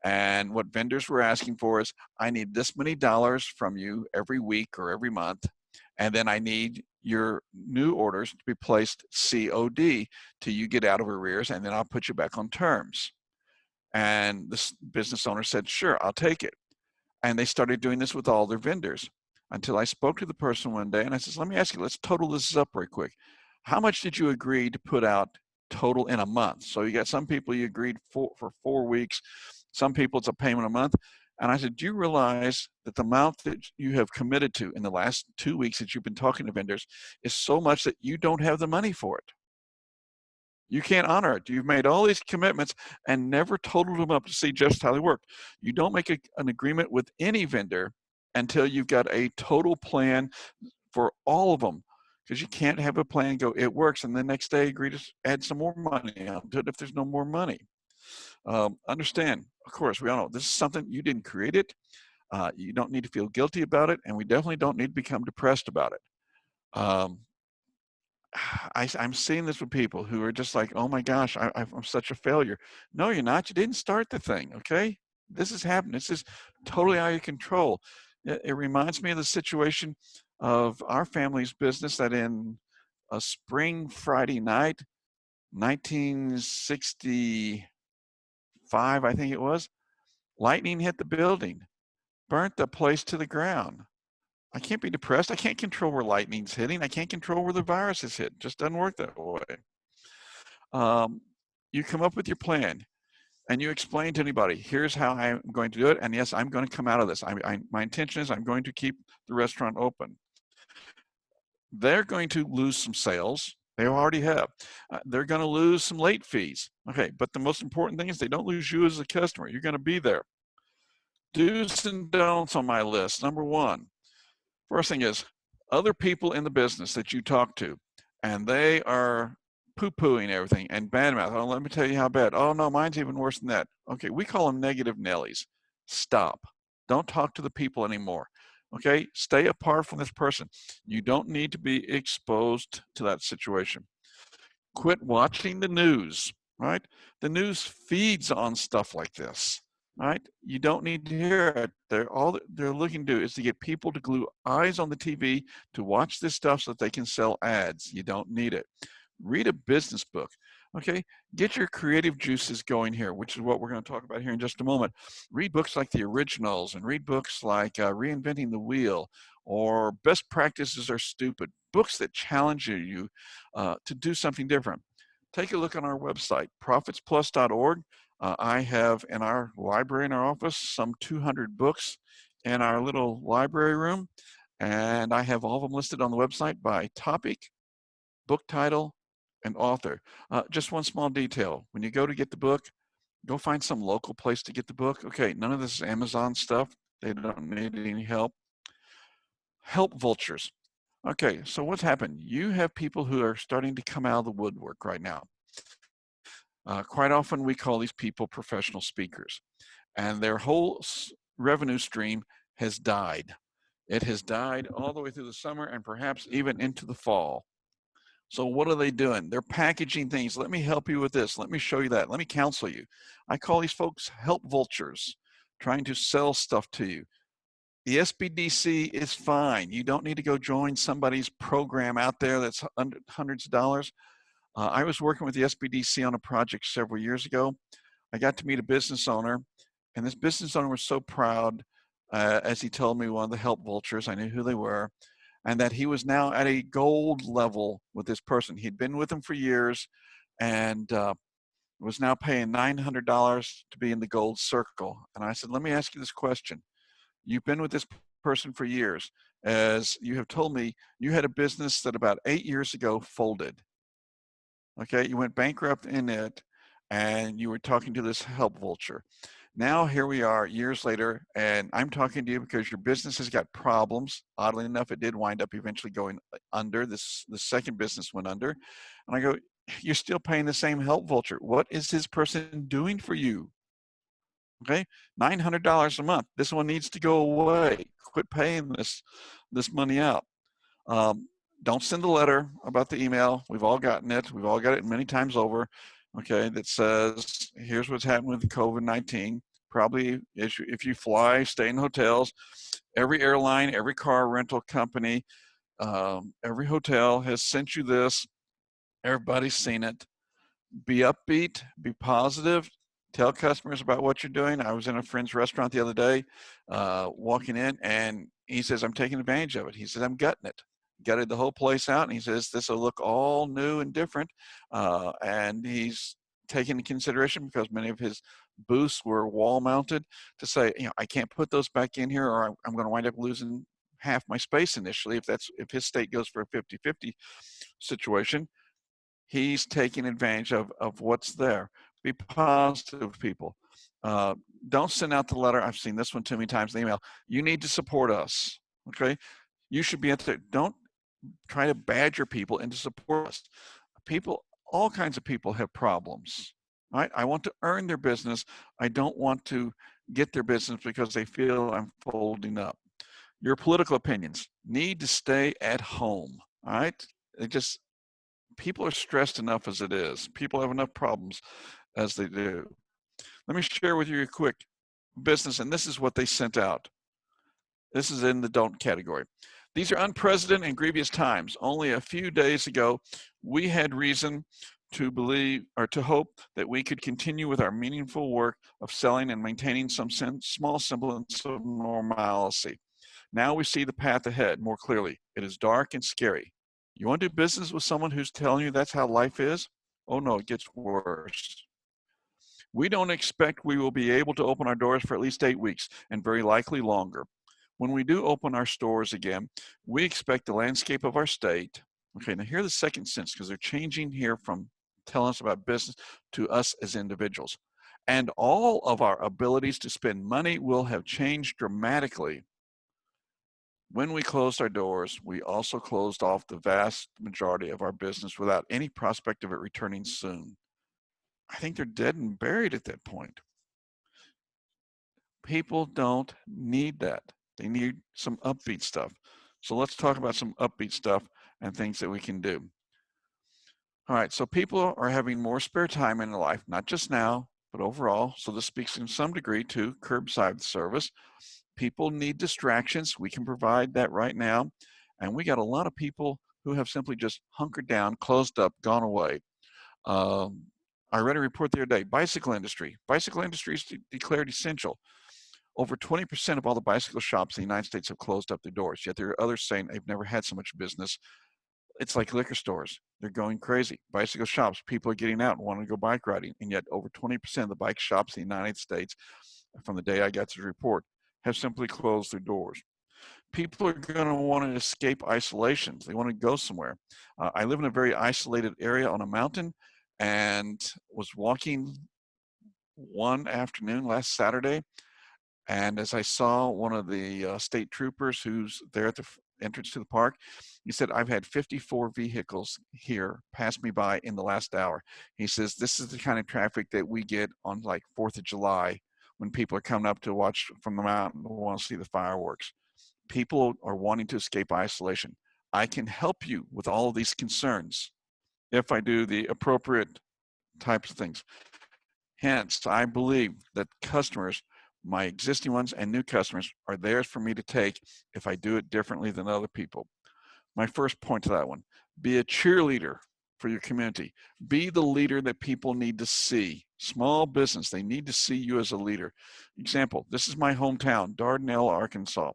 and what vendors were asking for is, I need this many dollars from you every week or every month, and then I need your new orders to be placed COD till you get out of arrears, and then I'll put you back on terms. And this business owner said, sure, I'll take it. And they started doing this with all their vendors, until I spoke to the person one day and I said, let me ask you, let's total this up right quick. How much did you agree to put out total in a month? So you got some people you agreed for 4 weeks, some people it's a payment a month. And I said, do you realize that the amount that you have committed to in the last 2 weeks that you've been talking to vendors is so much that you don't have the money for it? You can't honor it. You've made all these commitments and never totaled them up to see just how they work. You don't make an agreement with any vendor until you've got a total plan for all of them, because you can't have a plan go, it works, and the next day agree to add some more money onto it if there's no more money. Understand, of course, we all know this is something you didn't create it. You don't need to feel guilty about it, and we definitely don't need to become depressed about it. I'm seeing this with people who are just like, oh my gosh, I'm such a failure. No, you're not. You didn't start the thing, okay? This is happening. This is totally out of your control. It reminds me of the situation of our family's business that in a spring Friday night, 1965, I think it was, lightning hit the building, burnt the place to the ground. I can't be depressed. I can't control where lightning's hitting. I can't control where the virus is hitting. It just doesn't work that way. You come up with your plan and you explain to anybody, here's how I'm going to do it. And yes, I'm going to come out of this. My intention is I'm going to keep the restaurant open. They're going to lose some sales. They already have. They're going to lose some late fees. Okay, but the most important thing is they don't lose you as a customer. You're going to be there. Do's and don'ts on my list. Number one, first thing is, other people in the business that you talk to, and they are poo-pooing everything and badmouth. Oh, let me tell you how bad. Oh, no, mine's even worse than that. Okay, we call them negative Nellies. Stop. Don't talk to the people anymore. Okay, stay apart from this person. You don't need to be exposed to that situation. Quit watching the news, right? The news feeds on stuff like this. Right? You don't need to hear it. All they're looking to do is to get people to glue eyes on the TV to watch this stuff so that they can sell ads. You don't need it. Read a business book. Okay, get your creative juices going here, which is what we're going to talk about here in just a moment. Read books like The Originals and read books like Reinventing the Wheel, or best practices are stupid. Books that challenge you to do something different. Take a look on our website, profitsplus.org. I have in our library in our office some 200 books in our little library room, and I have all of them listed on the website by topic, book title, and author. Just one small detail. When you go to get the book, go find some local place to get the book. Okay, none of this is Amazon stuff. They don't need any help. Help vultures. Okay, so what's happened? You have people who are starting to come out of the woodwork right now. Quite often we call these people professional speakers, and their whole revenue stream has died. It has died all the way through the summer and perhaps even into the fall. So what are they doing? They're packaging things. Let me help you with this. Let me show you that. Let me counsel you. I call these folks help vultures, trying to sell stuff to you. The SBDC is fine. You don't need to go join somebody's program out there that's hundreds of dollars. I was working with the SBDC on a project several years ago. I got to meet a business owner, and this business owner was so proud as he told me one of the help vultures, I knew who they were, and that he was now at a gold level with this person. He'd been with them for years and was now paying $900 to be in the gold circle. And I said, let me ask you this question. You've been with this person for years. As you have told me, you had a business that about 8 years ago folded. Okay, you went bankrupt in it, and you were talking to this help vulture. Now here we are years later, and I'm talking to you because your business has got problems. Oddly enough, it did wind up eventually going under. The second business went under. And I go, you're still paying the same help vulture. What is this person doing for you? Okay, $900 a month. This one needs to go away. Quit paying this money out. Don't send a letter about the email. We've all gotten it. We've all got it many times over. Okay, that says, here's what's happened with COVID-19. Probably if you fly, stay in hotels. Every airline, every car rental company, every hotel has sent you this. Everybody's seen it. Be upbeat, be positive, tell customers about what you're doing. I was in a friend's restaurant the other day, walking in, and he says, I'm taking advantage of it. He says, I'm gutting it. Gutted the whole place out, and he says, this will look all new and different. And he's taken into consideration, because many of his booths were wall mounted, to say, I can't put those back in here, or I'm going to wind up losing half my space initially if his state goes for a 50-50 situation. He's taking advantage of what's there. Be positive, people. Don't send out the letter. I've seen this one too many times in the email. You need to support us. Okay, you should be at the. Don't try to badger people into support us. People, all kinds of people have problems. Right? I want to earn their business. I don't want to get their business because they feel I'm folding up. Your political opinions need to stay at home. All right? People are stressed enough as it is. People have enough problems as they do. Let me share with you a quick business, and this is what they sent out. This is in the don't category. These are unprecedented and grievous times. Only a few days ago, we had reason to believe or to hope that we could continue with our meaningful work of selling and maintaining some small semblance of normalcy. Now we see the path ahead more clearly. It is dark and scary. You want to do business with someone who's telling you that's how life is? Oh no, it gets worse. We don't expect we will be able to open our doors for at least 8 weeks, and very likely longer. When we do open our stores again, we expect the landscape of our state. Okay, now hear the second sentence, because they're changing here from telling us about business to us as individuals. And all of our abilities to spend money will have changed dramatically. When we closed our doors, we also closed off the vast majority of our business without any prospect of it returning soon. I think they're dead and buried at that point. People don't need that. They need some upbeat stuff. So let's talk about some upbeat stuff and things that we can do. All right, so people are having more spare time in their life, not just now, but overall. So this speaks in some degree to curbside service. People need distractions. We can provide that right now. And we got a lot of people who have simply just hunkered down, closed up, gone away. I read a report the other day, bicycle industry is declared essential. Over 20% of all the bicycle shops in the United States have closed up their doors, yet there are others saying they've never had so much business. It's like liquor stores. They're going crazy. Bicycle shops, people are getting out and wanting to go bike riding, and yet over 20% of the bike shops in the United States, from the day I got the report, have simply closed their doors. People are going to want to escape isolation. They want to go somewhere. I live in a very isolated area on a mountain and was walking one afternoon last Saturday. And as I saw one of the state troopers who's there at the entrance to the park, he said, I've had 54 vehicles here pass me by in the last hour. He says, this is the kind of traffic that we get on like 4th of July when people are coming up to watch from the mountain and want to see the fireworks. People are wanting to escape isolation. I can help you with all of these concerns if I do the appropriate types of things. Hence, I believe that customers, my existing ones and new customers, are theirs for me to take if I do it differently than other people. My first point to that one, be a cheerleader for your community. Be the leader that people need to see. Small business, they need to see you as a leader. Example, this is my hometown, Dardanelle, Arkansas.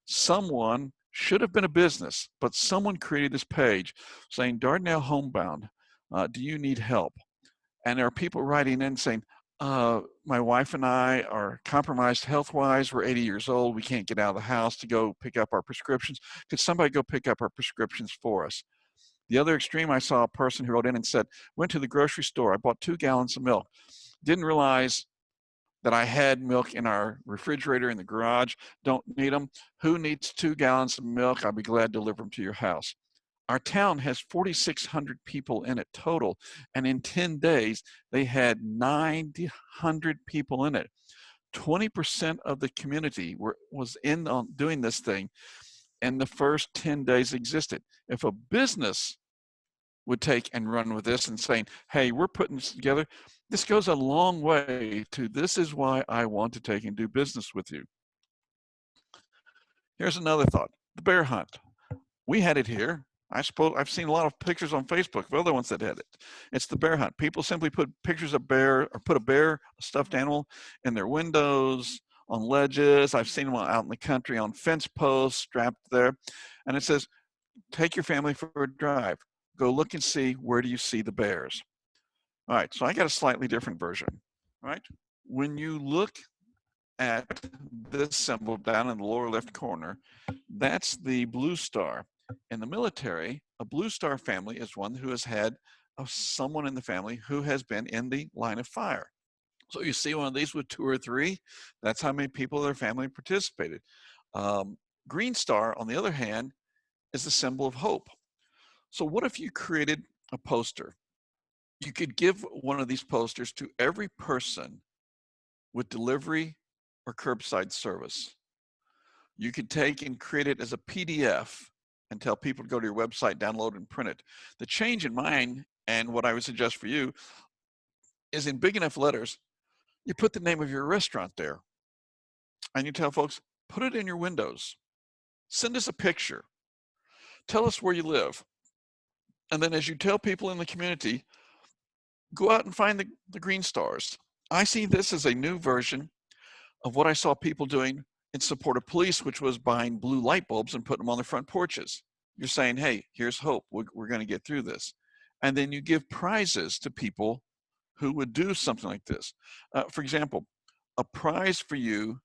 Someone should have been a business, but someone created this page saying, Dardanelle Homebound, do you need help? And there are people writing in saying, my wife and I are compromised health-wise. We're 80 years old. We can't get out of the house to go pick up our prescriptions. Could somebody go pick up our prescriptions for us? The other extreme, I saw a person who wrote in and said, went to the grocery store. I bought 2 gallons of milk. Didn't realize that I had milk in our refrigerator in the garage. Don't need them. Who needs 2 gallons of milk? I'll be glad to deliver them to your house. Our town has 4,600 people in it total, and in 10 days, they had 900 people in it. 20% of the community was in on doing this thing, and the first 10 days existed. If a business would take and run with this and saying, hey, we're putting this together, this goes a long way to this is why I want to take and do business with you. Here's another thought, the bear hunt. We had it here. I suppose I've seen a lot of pictures on Facebook of other ones that had it. It's the bear hunt. People simply put pictures of bear or put a bear, a stuffed animal, in their windows, on ledges. I've seen them out in the country on fence posts strapped there. And it says, take your family for a drive. Go look and see, where do you see the bears? All right, so I got a slightly different version. All right, when you look at this symbol down in the lower left corner, that's the blue star. In the military, a blue star family is one who has had someone in the family who has been in the line of fire. So you see one of these with 2 or 3, that's how many people in their family participated. Green star, on the other hand, is the symbol of hope. So what if you created a poster? You could give one of these posters to every person with delivery or curbside service. You could take and create it as a PDF and tell people to go to your website, download and print it. The change in mine, and what I would suggest for you, is in big enough letters, you put the name of your restaurant there. And you tell folks, put it in your windows. Send us a picture. Tell us where you live. And then as you tell people in the community, go out and find the green stars. I see this as a new version of what I saw people doing in support of police, which was buying blue light bulbs and putting them on their front porches. You're saying, hey, here's hope. We're going to get through this. And then you give prizes to people who would do something like this. For example, a prize for you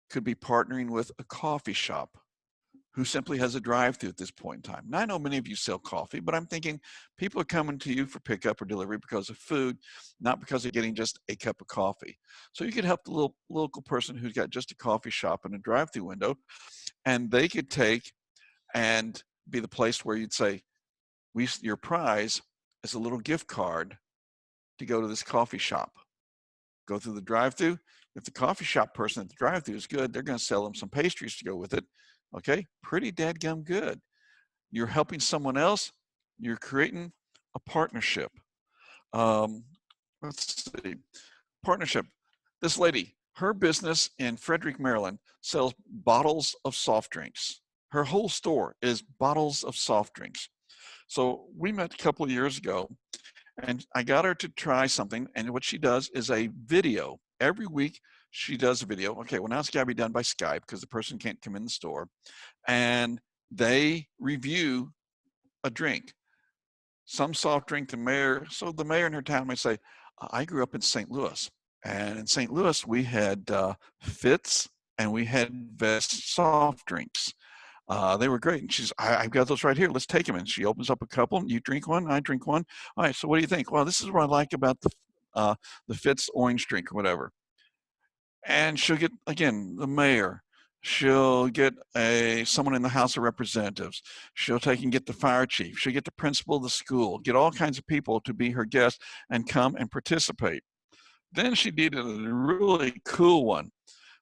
could be partnering with a coffee shop who simply has a drive-through at this point in time. Now, I know many of you sell coffee, but I'm thinking people are coming to you for pickup or delivery because of food, not because of getting just a cup of coffee. So you could help the local person who's got just a coffee shop and a drive-through window, and they could take and be the place where you'd say, your prize is a little gift card to go to this coffee shop. Go through the drive-through. If the coffee shop person at the drive-through is good, they're going to sell them some pastries to go with it. Okay, pretty dadgum good. You're helping someone else. You're creating a partnership. Let's see, partnership. This lady, her business in Frederick, Maryland, sells bottles of soft drinks. Her whole store is bottles of soft drinks. So we met a couple of years ago, and I got her to try something. And what she does is a video. Every week, she does a video. Okay, well, now it's got to be done by Skype because the person can't come in the store. And they review a drink, some soft drink. So the mayor in her town might say, I grew up in St. Louis. And in St. Louis, we had Fitz and we had Vest soft drinks. They were great. And I've got those right here. Let's take them. And she opens up a couple. You drink one, I drink one. All right, so what do you think? Well, this is what I like about the Fitz orange drink or whatever. And she'll get, again, the mayor. She'll get someone in the House of Representatives. She'll take and get the fire chief. She'll get the principal of the school, get all kinds of people to be her guest and come and participate. Then she did a really cool one.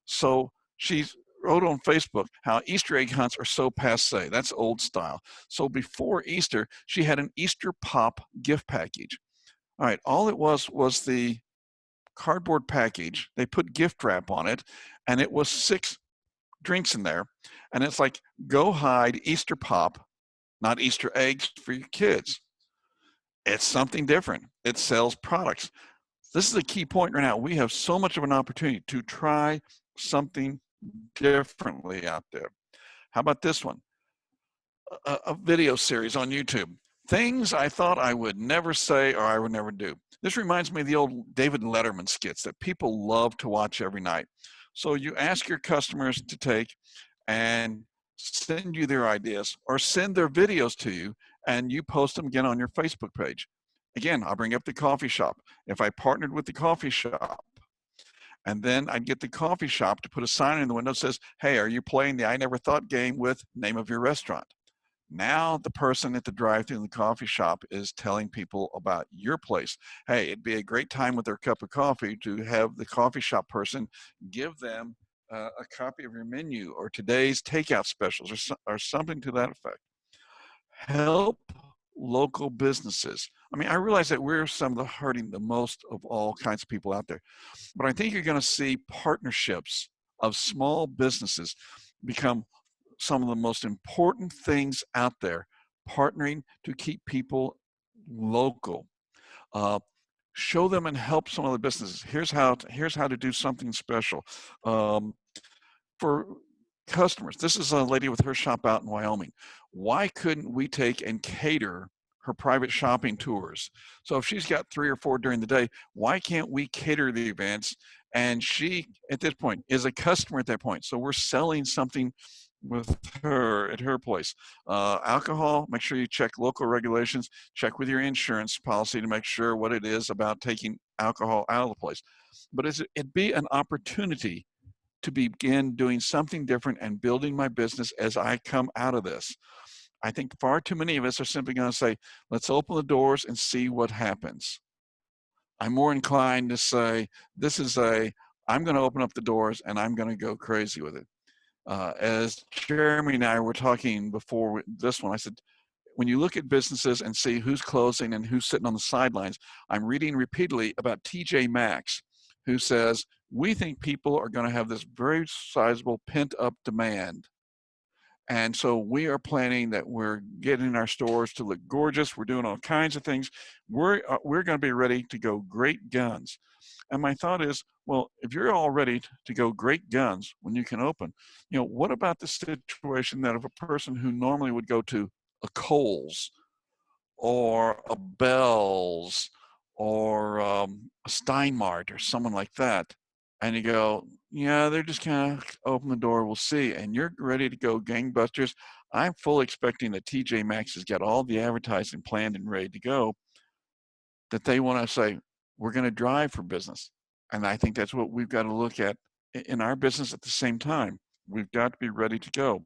So she wrote on Facebook how Easter egg hunts are so passe. That's old style. So before Easter, she had an Easter pop gift package. All right, all it was the cardboard package. They put gift wrap on it, and it was 6 drinks in there. And it's like, go hide Easter pop, not Easter eggs for your kids. It's something different. It sells products. This is a key point right now. We have so much of an opportunity to try something differently out there. How about this one? A video series on YouTube. Things I thought I would never say or I would never do. This reminds me of the old David Letterman skits that people love to watch every night. So you ask your customers to take and send you their ideas or send their videos to you, and you post them again on your Facebook page. Again, I'll bring up the coffee shop. If I partnered with the coffee shop, and then I'd get the coffee shop to put a sign in the window that says, hey, are you playing the I Never Thought game with name of your restaurant? Now the person at the drive-thru in the coffee shop is telling people about your place. Hey, it'd be a great time with their cup of coffee to have the coffee shop person give them a copy of your menu or today's takeout specials or something to that effect. Help local businesses. I mean, I realize that we're some of the hurting the most of all kinds of people out there, but I think you're going to see partnerships of small businesses become some of the most important things out there, partnering to keep people local. Show them and help some of the businesses. Here's how to do something special. For customers, this is a lady with her shop out in Wyoming. Why couldn't we take and cater her private shopping tours? So if she's got 3 or 4 during the day, why can't we cater the events? And she, at this point, is a customer at that point. So we're selling something with her at her place. Alcohol, make sure you check local regulations, check with your insurance policy to make sure what it is about taking alcohol out of the place. But it'd be an opportunity to begin doing something different and building my business as I come out of this. I think far too many of us are simply going to say, let's open the doors and see what happens. I'm more inclined to say, I'm going to open up the doors and I'm going to go crazy with it. As Jeremy and I were talking before this one, I said, when you look at businesses and see who's closing and who's sitting on the sidelines, I'm reading repeatedly about TJ Maxx, who says, we think people are going to have this very sizable pent-up demand. And so we are planning that we're getting our stores to look gorgeous. We're doing all kinds of things. We're going to be ready to go great guns. And my thought is, well, if you're all ready to go great guns when you can open, what about the situation that if a person who normally would go to a Kohl's or a Bell's or a Steinmart or someone like that, and you go, yeah, they're just kind of open the door, we'll see, and you're ready to go gangbusters. I'm fully expecting that TJ Maxx has got all the advertising planned and ready to go, that they want to say, we're going to drive for business. And I think that's what we've got to look at in our business at the same time. We've got to be ready to go.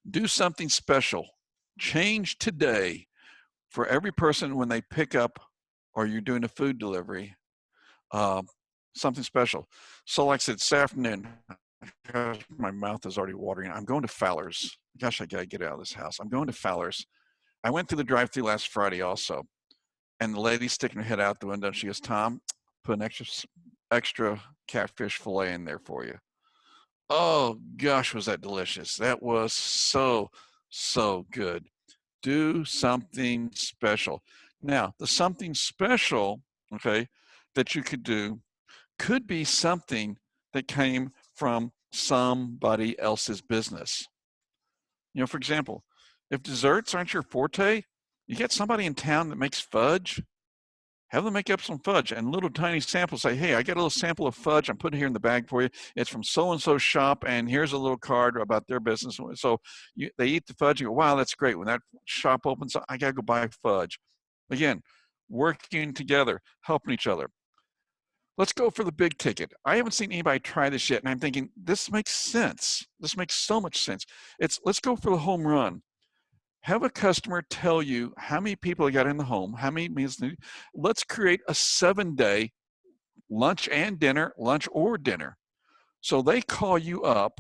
Do something special. Change today for every person when they pick up or you're doing a food delivery, something special. So like I said, this afternoon, gosh, my mouth is already watering. I'm going to Fowler's. Gosh, I got to get out of this house. I'm going to Fowler's. I went through the drive-thru last Friday also. And the lady sticking her head out the window, she goes, Tom, put an extra catfish fillet in there for you. Oh, gosh, was that delicious. That was so, so good. Do something special. Now, the something special, okay, that you could do could be something that came from somebody else's business. You know, for example, if desserts aren't your forte, you get somebody in town that makes fudge, have them make up some fudge and little tiny samples. Say, hey, I got a little sample of fudge. I'm putting it here in the bag for you. It's from so-and-so shop, and here's a little card about their business. So they eat the fudge and go, wow, that's great. When that shop opens, I got to go buy fudge. Again, working together, helping each other. Let's go for the big ticket. I haven't seen anybody try this yet, and I'm thinking, this makes sense. This makes so much sense. Let's go for the home run. Have a customer tell you how many people they got in the home, how many meals. Let's create a 7-day lunch and dinner, lunch or dinner. So they call you up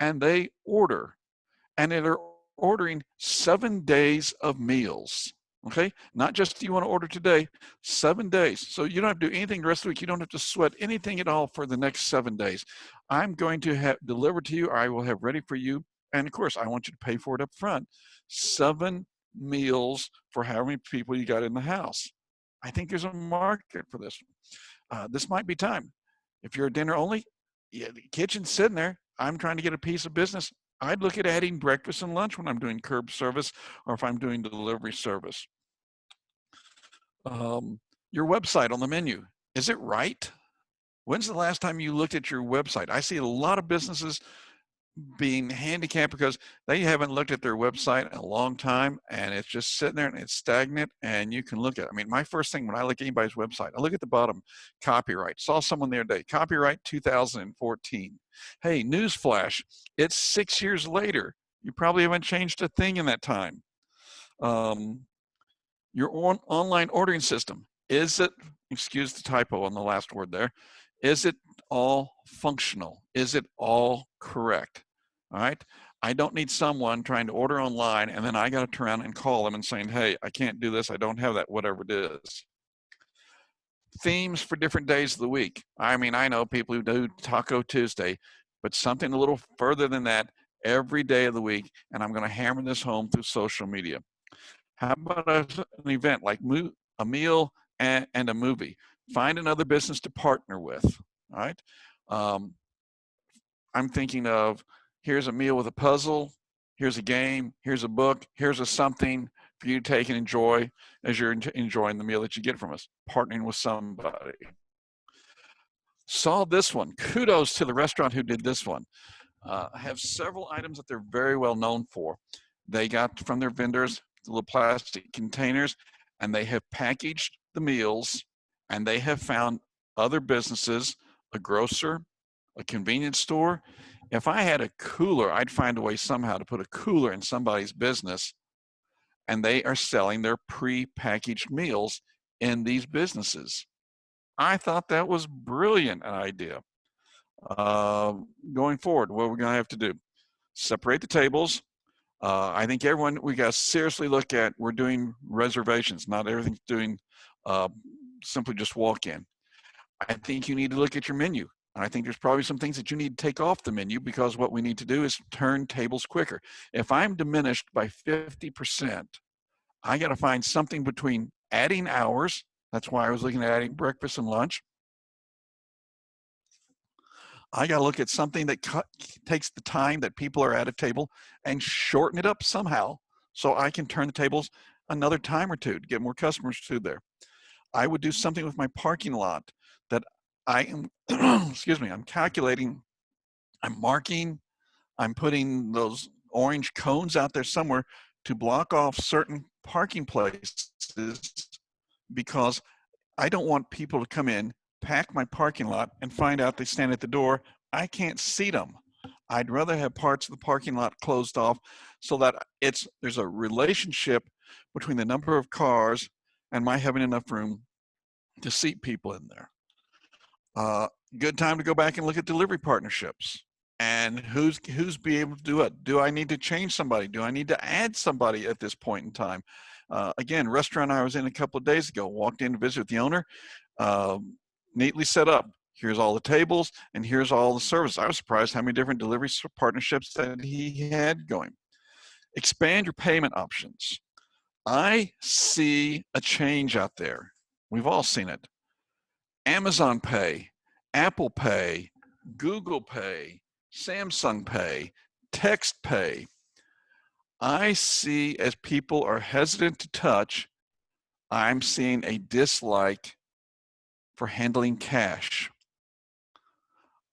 and they order, and they're ordering 7 days of meals. Okay, not just you want to order today, 7 days. So you don't have to do anything the rest of the week. You don't have to sweat anything at all for the next 7 days. I'm going to have delivered to you, or I will have ready for you. And of course, I want you to pay for it up front. 7 meals for how many people you got in the house. I think there's a market for this. This might be time. If you're a dinner only, yeah, the kitchen's sitting there. I'm trying to get a piece of business. I'd look at adding breakfast and lunch when I'm doing curb service or if I'm doing delivery service. Your website on the menu, is it right? When's the last time you looked at your website? I see a lot of businesses being handicapped because they haven't looked at their website in a long time, and it's just sitting there and it's stagnant, and you can look at it. I mean, my first thing when I look at anybody's website, I look at the bottom, copyright. Saw someone the other day, copyright 2014. Hey, newsflash, it's 6 years later. You probably haven't changed a thing in that time. Your online ordering system, is it, excuse the typo on the last word there, is it all functional? Is it all correct? All right. I don't need someone trying to order online and then I got to turn around and call them and saying, hey, I can't do this. I don't have that, whatever it is. Themes for different days of the week. I mean, I know people who do Taco Tuesday, but something a little further than that every day of the week. And I'm going to hammer this home through social media. How about an event like a meal and a movie? Find another business to partner with. All right. I'm thinking of, here's a meal with a puzzle, here's a game, here's a book, here's a something for you to take and enjoy as you're enjoying the meal that you get from us, partnering with somebody. Saw this one. Kudos to the restaurant who did this one. Have several items that they're very well known for. They got from their vendors the little plastic containers, and they have packaged the meals, and they have found other businesses, a grocer, a convenience store. If I had a cooler, I'd find a way somehow to put a cooler in somebody's business, and they are selling their pre-packaged meals in these businesses. I thought that was brilliant an idea. Going forward, what we're going to have to do, separate the tables. I think everyone, we got to seriously look at, we're doing reservations, not everything's doing simply just walk in. I think you need to look at your menu. I think there's probably some things that you need to take off the menu because what we need to do is turn tables quicker. If I'm diminished by 50%, I got to find something between adding hours. That's why I was looking at adding breakfast and lunch. I got to look at something that takes the time that people are at a table and shorten it up somehow so I can turn the tables another time or two to get more customers through there. I would do something with my parking lot that I am, excuse me, I'm calculating, I'm marking, I'm putting those orange cones out there somewhere to block off certain parking places because I don't want people to come in, pack my parking lot, and find out they stand at the door. I can't seat them. I'd rather have parts of the parking lot closed off so that there's a relationship between the number of cars and my having enough room to seat people in there. Good time to go back and look at delivery partnerships and who's be able to do it. Do I need to change somebody? Do I need to add somebody at this point in time? Again, restaurant I was in a couple of days ago, walked in to visit with the owner, neatly set up. Here's all the tables and here's all the service. I was surprised how many different delivery partnerships that he had going. Expand your payment options. I see a change out there. We've all seen it. Amazon Pay Apple Pay, Google Pay, Samsung Pay, Text Pay. I see as people are hesitant to touch, I'm seeing a dislike for handling cash.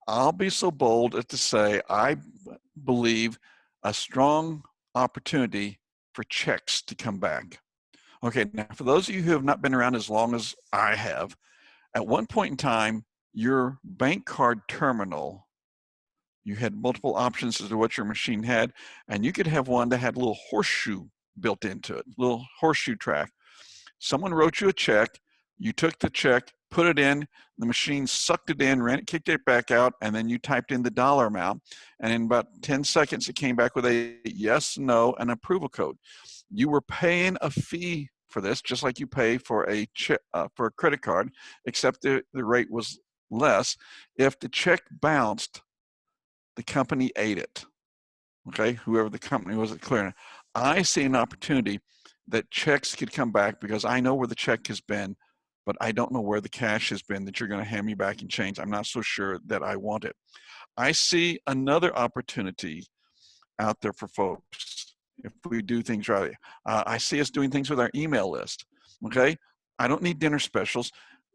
I'll be so bold as to say I believe a strong opportunity for checks to come back. Okay, now for those of you who have not been around as long as I have, at one point in time, your bank card terminal, you had multiple options as to what your machine had, and you could have one that had a little horseshoe built into it, little horseshoe track. Someone wrote you a check, you took the check, put it in, the machine sucked it in, ran it, kicked it back out, and then you typed in the dollar amount, and in about 10 seconds it came back with a yes, no, and approval code. You were paying a fee for this, just like you pay for a credit card, except the rate was less. If the check bounced, the company ate it. Okay, whoever the company was at clearing. I see an opportunity that checks could come back because I know where the check has been, but I don't know where the cash has been that you're going to hand me back in change. I'm not so sure that I want it. I see another opportunity out there for folks if we do things right. I see us doing things with our email list. Okay, I don't need dinner specials.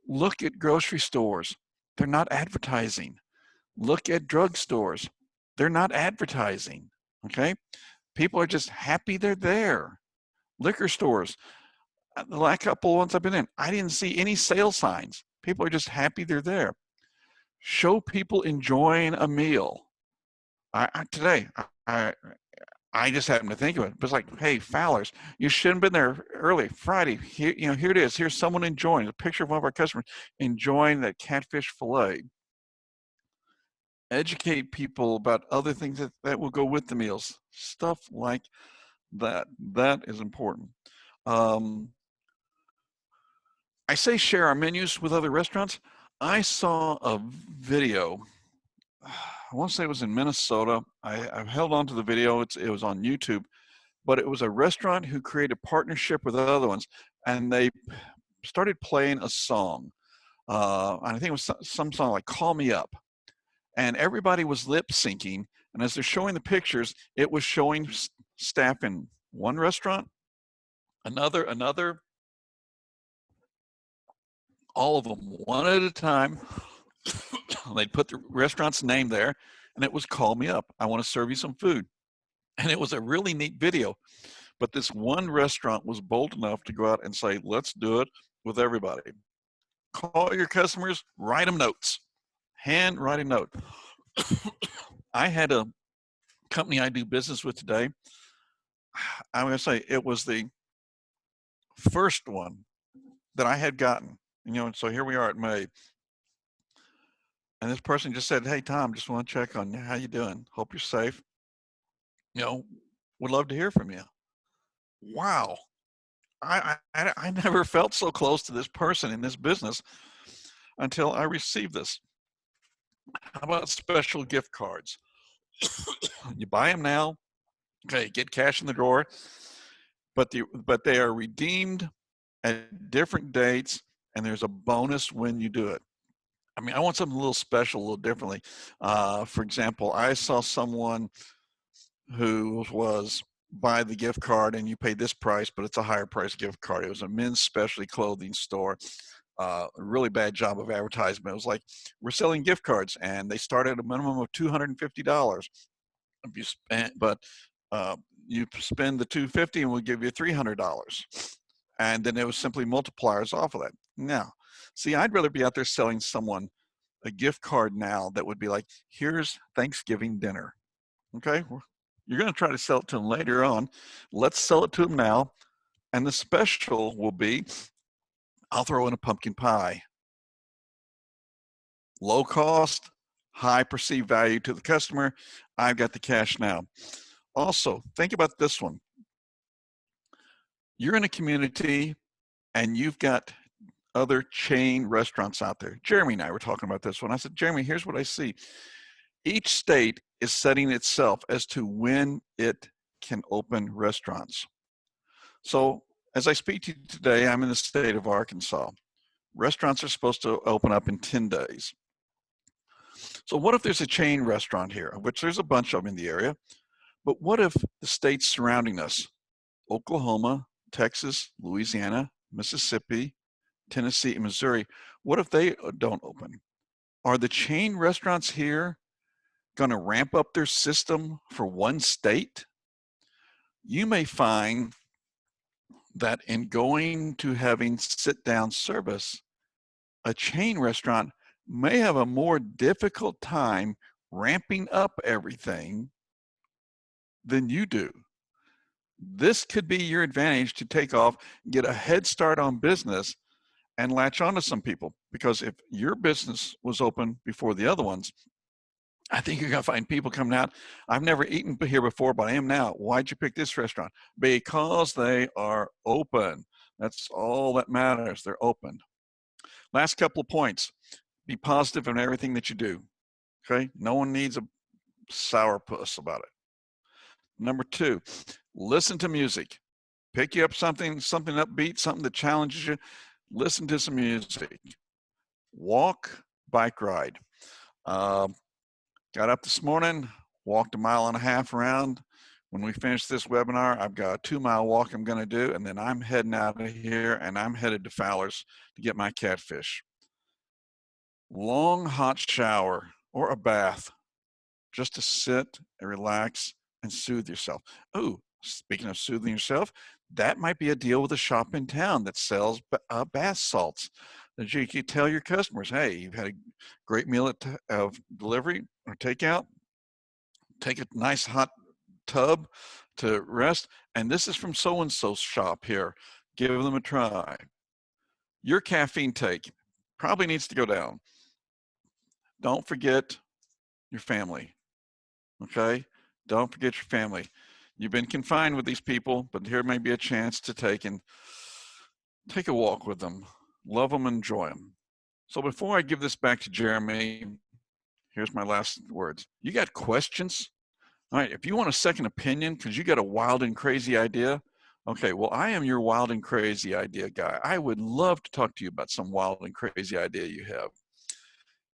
Look at grocery stores. They're not advertising. Look at drugstores. They're not advertising. Okay, people are just happy they're there. Liquor stores, the last couple ones I've been in, I didn't see any sale signs. People are just happy they're there. Show people enjoying a meal. Today, I just happened to think of it. It was like, hey, Fowler's, you should have been there early. Friday, here, here it is. Here's someone enjoying a picture of one of our customers enjoying that catfish fillet. Educate people about other things that will go with the meals. Stuff like that. That is important. I say share our menus with other restaurants. I saw a video. I want to say it was in Minnesota. I've held on to the video. It was on YouTube, but it was a restaurant who created a partnership with other ones, and they started playing a song. And I think it was some song like "Call Me Up," and everybody was lip syncing. And as they're showing the pictures, it was showing staff in one restaurant, another, all of them one at a time. They'd put the restaurant's name there, and it was "Call Me Up. I want to serve you some food." And it was a really neat video. But this one restaurant was bold enough to go out and say, let's do it with everybody. Call your customers, write them notes, handwrite a note. I had a company I do business with today. I'm going to say it was the first one that I had gotten. So here we are at May. And this person just said, hey, Tom, just want to check on you. How you doing? Hope you're safe. Would love to hear from you. Wow. I never felt so close to this person in this business until I received this. How about special gift cards? You buy them now, okay, get cash in the drawer, but they are redeemed at different dates, and there's a bonus when you do it. I mean, I want something a little special, a little differently. For example, I saw someone who was buy the gift card and you pay this price, but it's a higher price gift card. It was a men's specialty clothing store. A really bad job of advertisement. It was like, we're selling gift cards and they start at a minimum of $250. If you spend, but you spend the $250 and we'll give you $300. And then it was simply multipliers off of that. Now, see, I'd rather be out there selling someone a gift card now that would be like, here's Thanksgiving dinner. Okay, you're going to try to sell it to them later on. Let's sell it to them now. And the special will be, I'll throw in a pumpkin pie. Low cost, high perceived value to the customer. I've got the cash now. Also, think about this one. You're in a community and you've got other chain restaurants out there. Jeremy and I were talking about this one. I said, Jeremy, here's what I see. Each state is setting itself as to when it can open restaurants. So as I speak to you today, I'm in the state of Arkansas. Restaurants are supposed to open up in 10 days. So what if there's a chain restaurant here, of which there's a bunch of them in the area, but what if the states surrounding us, Oklahoma, Texas, Louisiana, Mississippi, Tennessee, and Missouri, what if they don't open? Are the chain restaurants here going to ramp up their system for one state? You may find that in going to having sit-down service, a chain restaurant may have a more difficult time ramping up everything than you do. This could be your advantage to take off, get a head start on business, and latch on to some people. Because if your business was open before the other ones, I think you're gonna find people coming out. I've never eaten here before, but I am now. Why'd you pick this restaurant? Because they are open. That's all that matters. They're open. Last couple of points. Be positive in everything that you do. Okay? No one needs a sourpuss about it. Number 2, listen to music. Pick you up something upbeat, something that challenges you. Listen to some music. Walk, bike ride. Got up this morning, walked 1.5 miles around. When we finish this webinar, I've got a 2-mile walk I'm going to do, and then I'm heading out of here, and I'm headed to Fowler's to get my catfish. Long hot shower or a bath, just to sit and relax and soothe yourself. Oh, speaking of soothing yourself, that might be a deal with a shop in town that sells bath salts. That you can tell your customers, hey, you've had a great meal of delivery or takeout, take a nice hot tub to rest, and this is from so-and-so's shop here. Give them a try. Your caffeine take probably needs to go down. Don't forget your family, okay? Don't forget your family. You've been confined with these people, but here may be a chance to take a walk with them. Love them, enjoy them. So before I give this back to Jeremy, here's my last words. You got questions? All right, if you want a second opinion because you got a wild and crazy idea, okay, well, I am your wild and crazy idea guy. I would love to talk to you about some wild and crazy idea you have.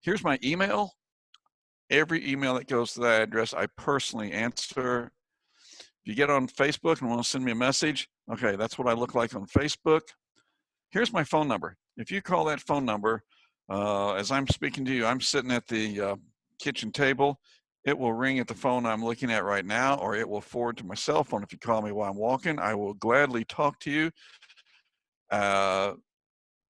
Here's my email. Every email that goes to that address, I personally answer. If you get on Facebook and want to send me a message, okay, that's what I look like on Facebook. Here's my phone number. If you call that phone number, as I'm speaking to you, I'm sitting at the kitchen table. It will ring at the phone I'm looking at right now, or it will forward to my cell phone if you call me while I'm walking. I will gladly talk to you.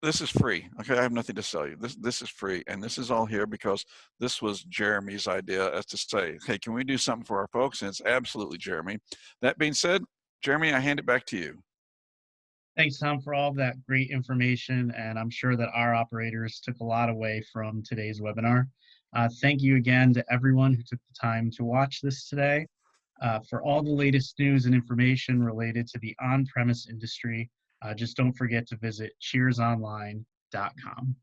This is free. Okay, I have nothing to sell you. This is free, and this is all here because this was Jeremy's idea as to say, hey, can we do something for our folks? And it's absolutely Jeremy. That being said, Jeremy, I hand it back to you. Thanks, Tom, for all of that great information, and I'm sure that our operators took a lot away from today's webinar. Thank you again to everyone who took the time to watch this today. For all the latest news and information related to the on-premise industry, just don't forget to visit cheersonline.com.